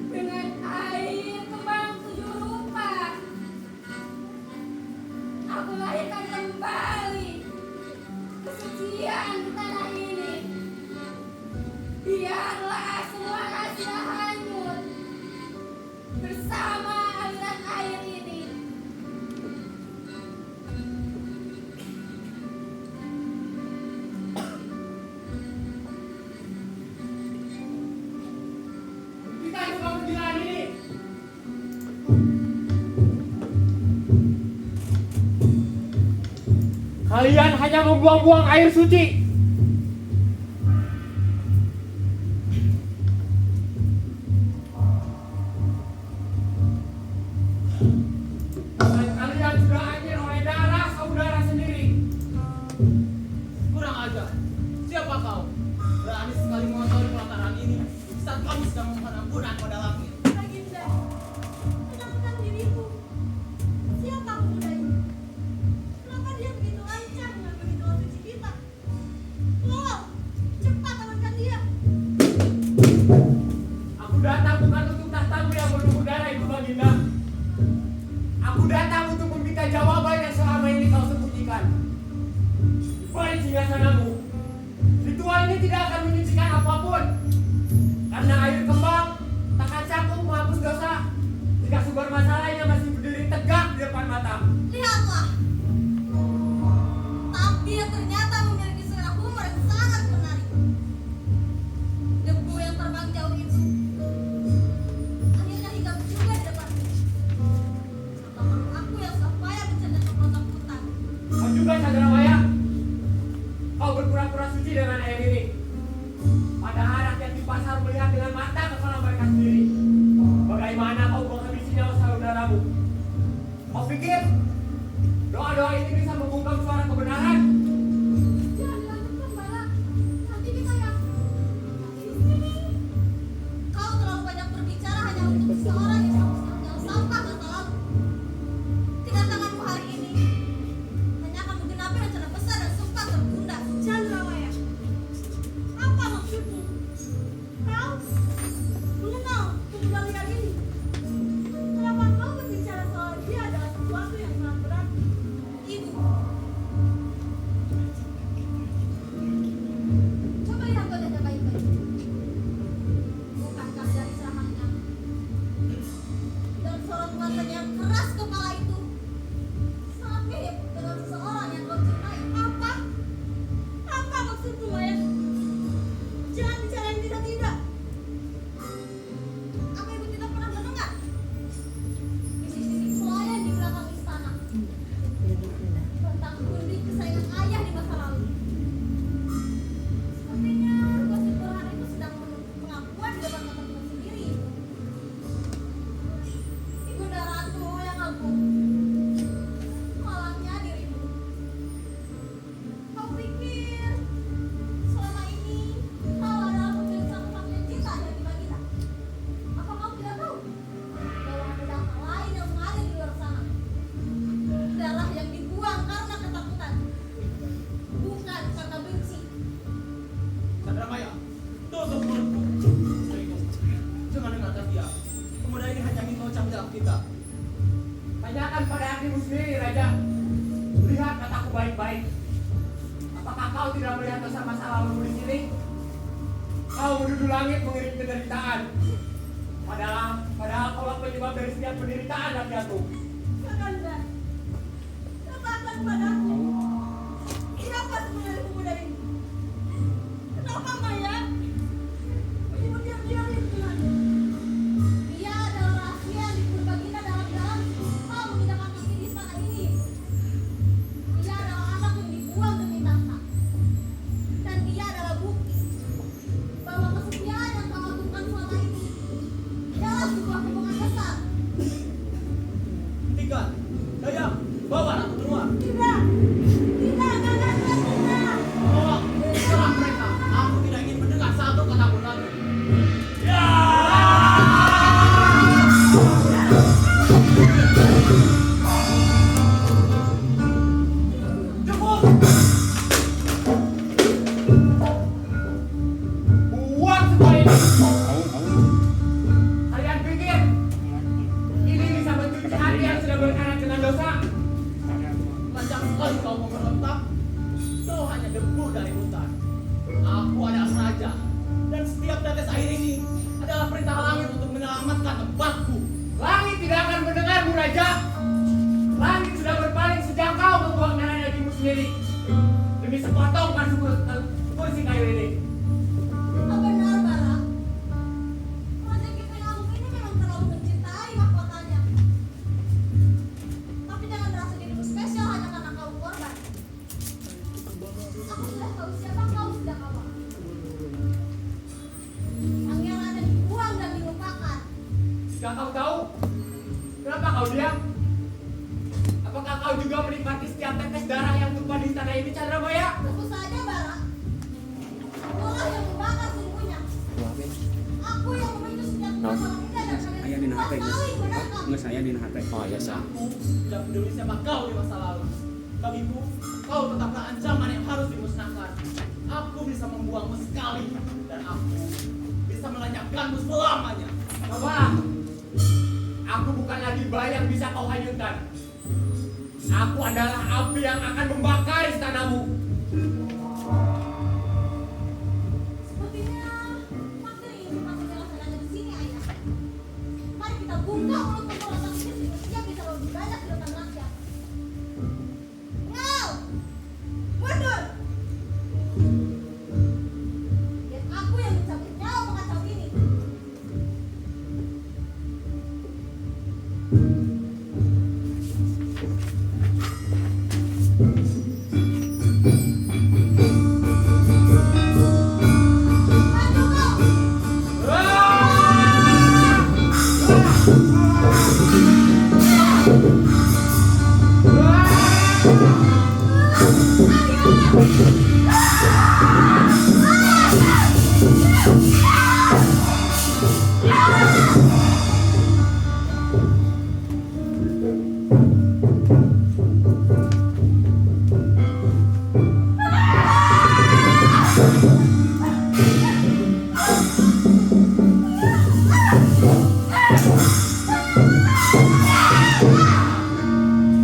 F: dengan air kembang 7 rupa. Aku lahirkan kembali kesucian di tanah ini. Biarlah semua rahasia hanyut bersama aliran air ini.
C: Kita semua perjalanan ini. Kalian hanya membuang-buang air suci. Dan kalian sudah hancur oleh darah saudara sendiri.
G: Kurang ajar. Siapa kau? Berani sekali mengotori pelataran ini saat kami sedang memohon ampunan pada langit.
F: Baginda, tenangkan dirimu. Siapa pemuda ini? Kenapa dia begitu lancang mengambil ritual suci kita? Wow, cepat amankan dia.
C: Aku datang bukan untuk tahtamu yang berlumur darah itu, Baginda. Aku datang untuk meminta jawaban yang selama ini kau sembunyikan. Balik singgasanamu. Ritual ini tidak akan menyucikan apapun. Karena air kembang takkan sanggup menghapus dosa jika sumber masalahnya masih berdiri tegak di depan mata.
F: Lihatlah. Tapi ternyata memiliki selera humor yang sangat menarik. Debu yang terbang jauh itu akhirnya hinggap juga di depanku. Serta makhluk aku yang sudah payah bercanda ketakutan.
C: Kau juga Chandramaya. Kau berpura-pura suci dengan air ini. Padahal rakyat di pasar melihat dengan mata kepala mereka sendiri. Bagaimana kau menghabisi nyawa saudaramu? Kau pikir doa-doa ini bisa membungkam suara kebenaran?
F: Jangan dilakukan, Bala. Nanti kita yang di sini. Kau terlalu banyak berbicara hanya untuk seseorang yang sedang sampah masa lalu. Kedatanganmu hari ini hanya akan menggenapi rencana besar dan sempat tertunda. Chandrawaya, apa maksudmu? Kau mengenal pemuda liar ini? Kenapa kau berbicara soal dia adalah sesuatu yang sangat berarti? Ibu, coba lihat wajahnya baik-baik. Bukankah dari serangannya dan sorot matanya yang keras kepala itu sangat mirip dengan seseorang yang kau cintai? Apa? Apa maksudmu, Maya? Jangan bicara yang tidak-tidak. Apa ibu tidak pernah mendengar bisik-bisik pelayan di belakang istana tentang kundi kesayangan ayah di masa lalu? Sepertinya gosip Burhan itu sedang menuntut pengakuan di depan mata Tuhan sendiri. Ibunda Ratu yang agung, malangnya dirimu. Kau pikir selama ini kau adalah pemilik satu-satunya cinta dari Baginda? Apa kau tidak tahu bahwa ada darah lain yang mengalir di luar sana? Darah yang dibuang karena ketakutan, bukan karena benci.
G: Chandramaya, tutup mulutmu. Jangan dengarkan dia. Pemuda ini hanya ingin mengucap jahat kita.
C: Tanyakan pada hatimu sendiri, Raja. Lihat kataku baik-baik. Apakah kau tidak melihat dosa masa lalu di sini? Kau menuduh langit mengirim penderitaan. Padahal kaulah penyebab dari setiap penderitaan rakyatku.
F: Kakanda, katakan padaku, siapa sebenarnya pemuda ini? Kenapa Maya? Ibu diam-diam dengannya. Dia adalah rahasia yang dikubur Baginda dalam-dalam kau memindahkan kaki di istana ini. Dia adalah anak yang dibuang demi tahta. Dan dia adalah bukti bahwa kesetiaan yang kau agungkan selama ini adalah sebuah kebohongan besar.
G: Hentikan. Dayang, bawa ratu keluar.
F: Tidak, tidak, tidak.
G: Bawa, serang mereka. Aku tidak ingin mendengar satu kata pun lagi.
C: Cukup! Buang semua ini! Kalian pikir ini bisa mencuci hati yang sudah berkarat dengan dosa?
G: Lancang sekali kau memberontak. Kau hanya debu dari hutan. Aku adalah raja. Dan setiap tetes air ini adalah perintah langit untuk menyelamatkan tempatku.
C: Langit tidak akan mendengarmu, Raja. Langit sudah berpaling sejak kau membuang darah dagingmu sendiri demi sepotong masuk kursi kayu ini.
F: Apa benar, Bara? Raja kita yang agung ini memang terlalu mencintai mahkotanya. Tapi jangan merasa dirimu spesial hanya karena kau korban.
C: di istana ini, Chandramaya?
F: Tentu saja, Bara. Akulah yang membakar sungguhnya. Aku yang memicu senjata orang muda dan
E: Ayah di nahate nggak saya di nahate.
C: Oh iya, Sa.
G: Tidak peduli siapa kau di masa lalu. Bagiku, kau tetaplah ancaman yang harus dimusnahkan. Aku bisa membuangmu sekali dan aku bisa melenyapkanmu selamanya.
C: Bapak, aku bukan lagi bayi yang bisa kau hanyutkan. Aku adalah api yang akan membakar istanamu.
F: Sepertinya maksud ini masih dilaksanakan di sini, Ayah. Mari kita buka mulut pemberontak ini sehingga dia bisa lebih banyak sedotan rakyat. Ngau! Mundur! Biar aku yang mencabut nyawa pengacau ini. Maju kau!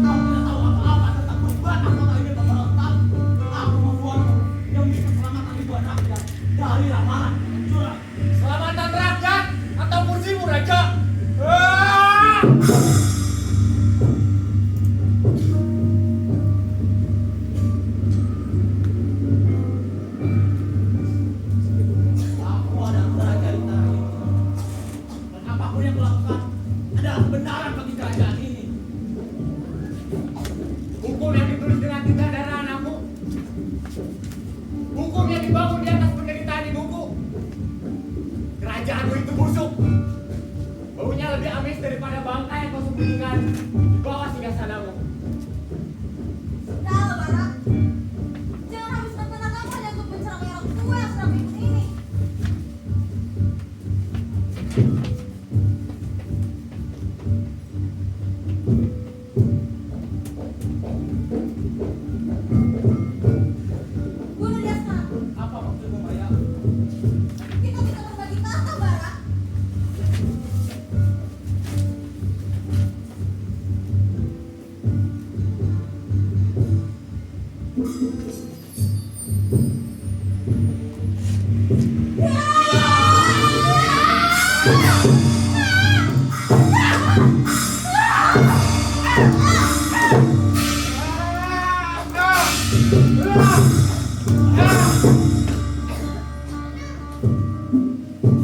G: Kau tidak tahu apa-apa tentang perbuatan kota ini pemberontak. Aku membuangmu demi keselamatan ribuan rakyat dari ramalan kehancuran.
C: Selamatan rakyat atau kursimu, Raja?
G: Aku adalah raja di tanah ini. Dan apapun yang kulakukan adalah kebenaran bagi kerajaan ini.
C: Hukum yang ditulis dengan tinta darah anakmu. Hukum yang dibangun di atas penderitaan ibuku. Kerajaanmu itu busuk. Baunya lebih amis daripada bangkai yang kau sembunyikan di bawah singgasanamu.
F: Sudahlah, Bara. Jangan habiskan tenagamu hanya untuk menceramai orang tua yang sedang ribut ini. Bunuh dia sekarang.
G: Apa maksudmu, Maya?
F: Kita bisa berbagi tahta, Bara.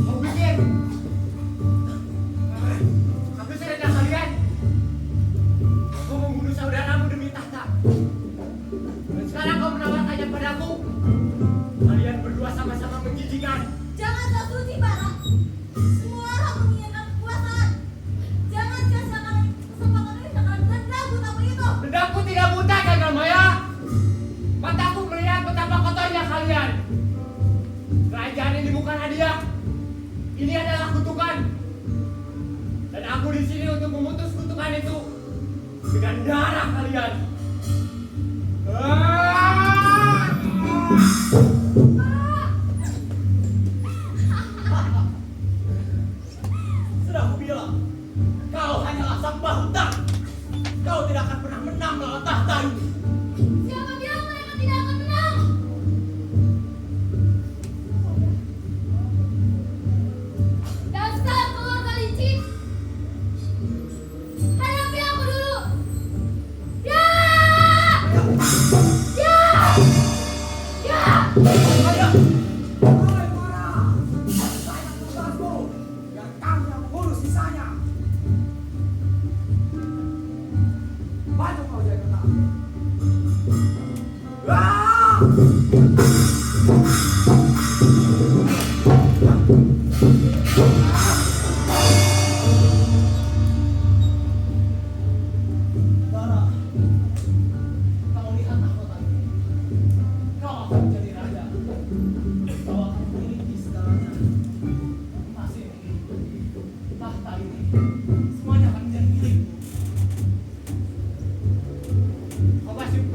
C: Kau pikir aku serendang kalian? Aku membunuh saudaramu demi tahta. Dan sekarang kau menawarkannya padaku. Kalian berdua sama-sama menjijikan.
F: Jangan sok suci, Bara. Semua orang menginginkan kekuasaan. Jangan sia-siakan kesempatan ini dengan dendam buta begitu.
C: Dendamku tidak buta, Chandramaya. Mataku melihat betapa kotornya kalian. Kerajaan ini bukan hadiah. Ini adalah kutukan. Dan aku di sini untuk memutus kutukan itu dengan darah kalian.
G: Sudah aku bilang, kau hanyalah sampah hutang. Kau tidak akan pernah menang melawan tahta ini.
F: Siapa bilang mereka tidak akan menang? Dasar keluarga licik. Hadapi aku dulu. Ya! Ya! Ya!
G: Maya,
H: Hai para, saya tugasmu, biar kami yang mengurus sisanya. Maju kau jadi ketat.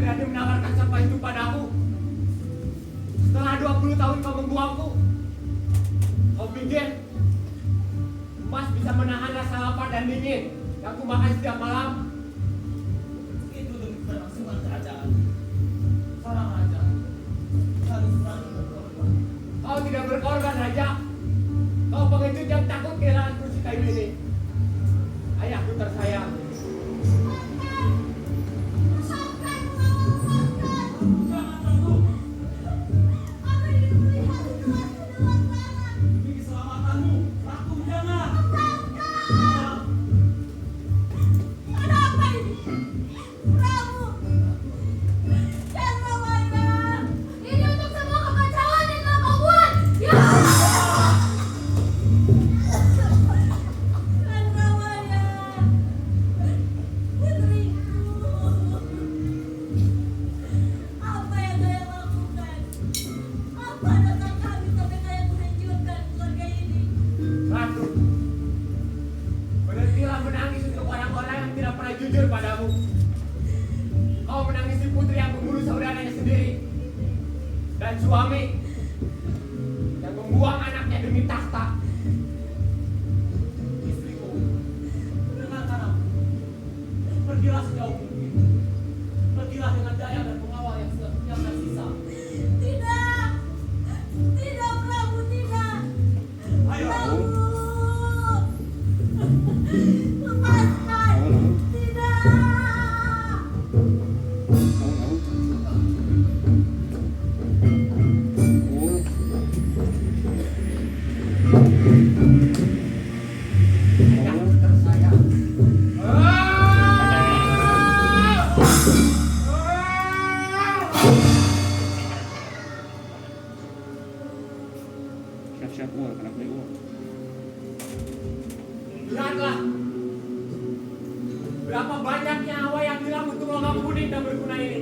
C: berani menawarkan sampah itu padaku? Setelah 20 tahun kau membuangku, kau pikir emas bisa menahan rasa lapar dan dingin yang ku makan setiap malam?
G: Itu demi keberlangsungan kerajaan. Seorang raja harus berani berkorban.
C: Kau tidak berkorban, Raja. Kau pengecut yang takut kehilangan kursi kayu ini. Ayahku tersayang.
G: Jangan ganggu.
F: Aku ingin melihat tujuanku dengan terang.
G: Demi keselamatanmu, ratu jangan.
F: Ada apa ini? Prabu! Chandrawala! Ini untuk semua kekacauan yang telah kau buat! Ya! Chandrawala! Putriku! Apa yang kalian lakukan? Apa dosa kami sampai kalian menghancurkan keluarga ini?
C: Ratu, berhentilah menangis untuk orang-orang yang tidak pernah jujur padamu. Kau menangisi putri yang membunuh saudaranya sendiri dan suami yang membuang anaknya demi tahta.
G: Istriku, dengarkan aku. Pergilah sejauh mungkin. Pergilah dengan daya dan pengawal yang tersisa.
F: Tidak! Tidak, Prabu, tidak!
E: Ayo.
F: Prabu! Lepaskan! Tidak!
C: Ayahku tersayang.
E: Siap-siap uang, kena beli uang.
C: Lihatlah berapa banyak nyawa yang hilang untuk logam kuning dan berguna ini.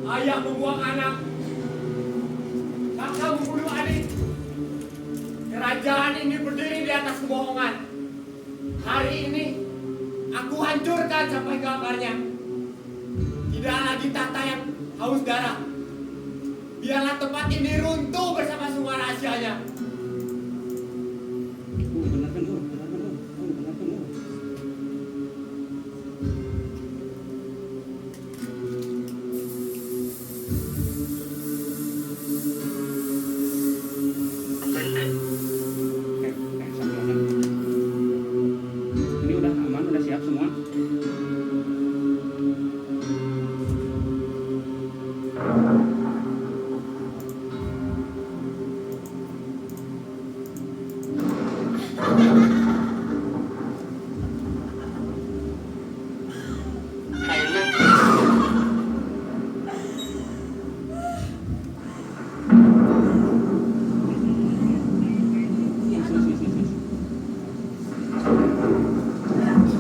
C: Ayah membuang anak, kakak membunuh adik. Kerajaan ini berdiri di atas kebohongan. Hari ini aku hancurkan sampai ke akarnya. Tidak lagi tata yang haus darah. Biarlah tempat ini runtuh bersama semua rahasianya.
E: Benarkan uang, benarkan uang. Benarkan uang. Sambil. Ini udah aman, udah siap semua.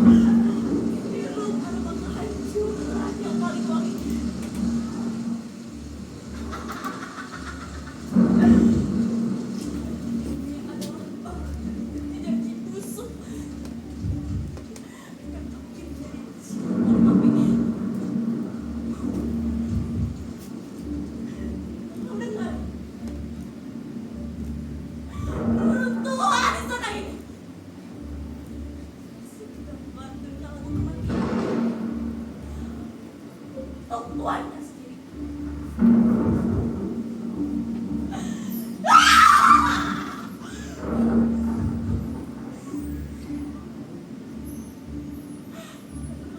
F: Biru karena kehancuran yang paling wangi. Ini adalah tidak dibusuk. Yang mungkin jadi siapa tapi kau dengar? Runtuhan istana ini. Sudah membantu nyalaku kematian. Untuk tuannya sendiri.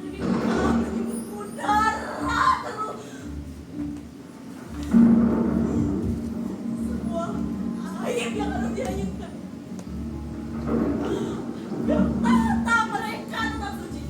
F: Mereka menyebutku darah terus. Semua aib yang harus dihanyutkan. Biar tahta mereka tetap suci.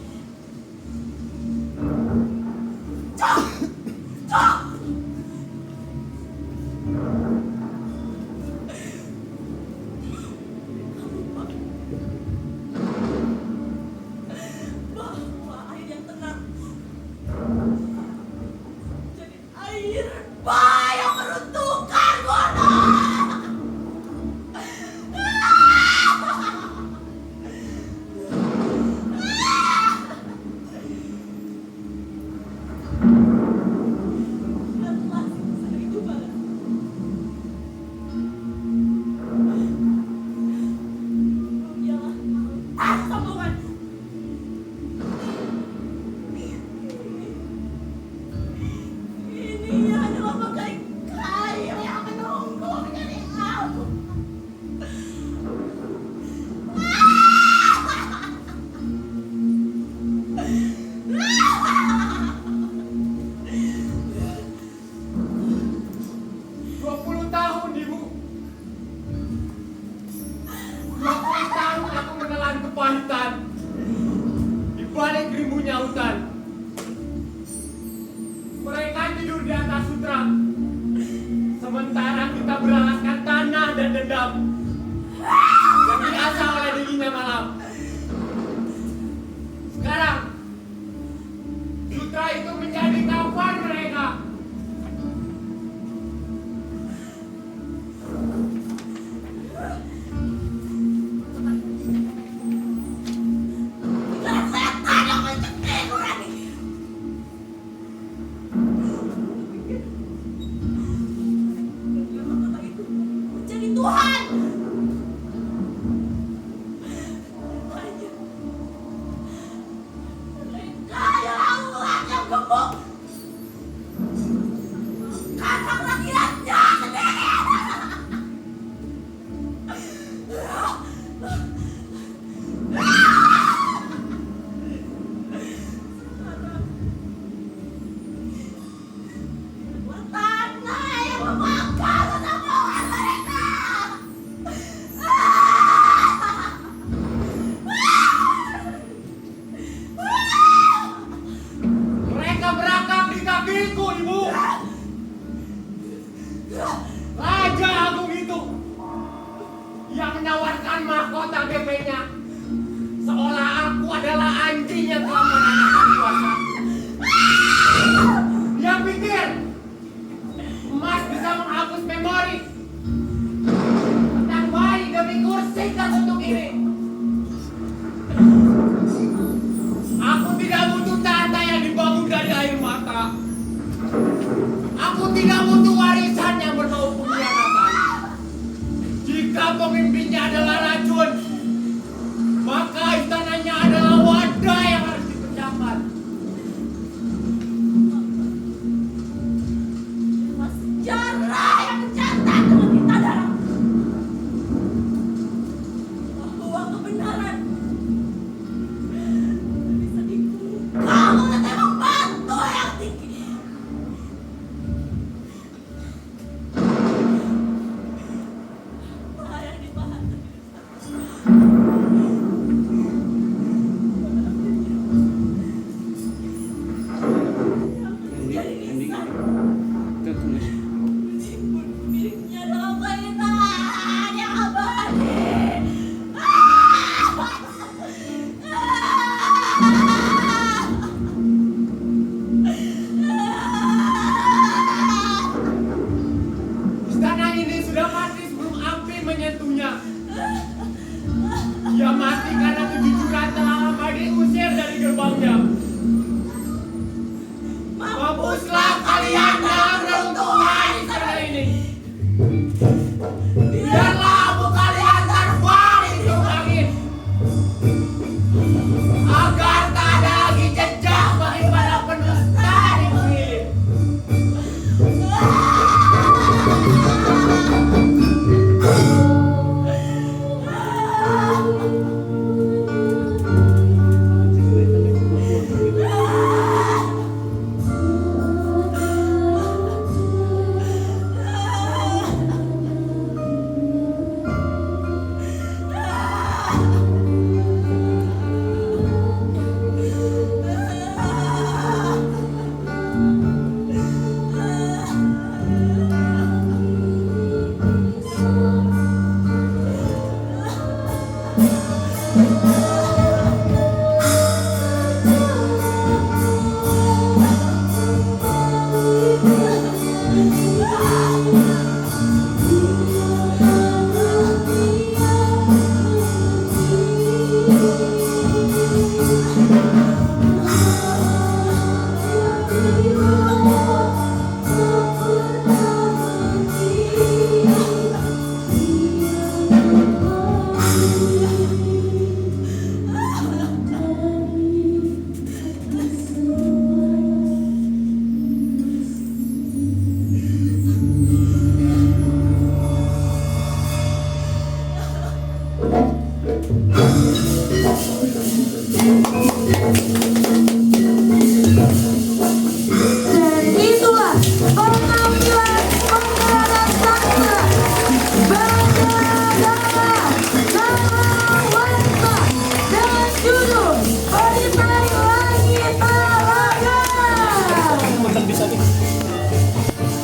C: putra itu menjadi kawan mereka.
F: Setan yang mencekik orang ini. Kata itu menjadi Tuhan. Mereka adalah umat yang gemuk. Karena rakyatnya sendiri. Tanah yang memakan kesembuhan mereka.
C: Mereka berakam di kakiku, Ibu. Raja Agung itu yang menawarkan mahkota BP-nya, seolah aku adalah anjing yang telah menanamkan kuasa. Dia pikir emas bisa menghapus memori tentang bayi demi kursi tertutup ini. Aku tidak butuh tata yang dibangun dari air mata. Aku tidak butuh warisan yang berbau pengkhianatan. Jika pemimpinnya adalah racun, maka istananya adalah wadah yang harus dipecahkan.
F: Sejarah yang mencatat dengan tinta darah bahwa kebenaran bisa dibungkam oleh tembok batu yang tinggi. Apa yang dibahas?
E: Ending. Kita tulis.
F: Miliknya dalam kaitan yang abadi.
C: Istana ini sudah mati sebelum api menyentuhnya. Ia mati karena kejujuran telah lama diusir dari gerbangnya. Mampuslah kalian dalam reruntuhan istana ini. Biarlah abu kalian terbang di ujung langit, agar tak ada lagi jejak bagi para pendusta di bumi ini.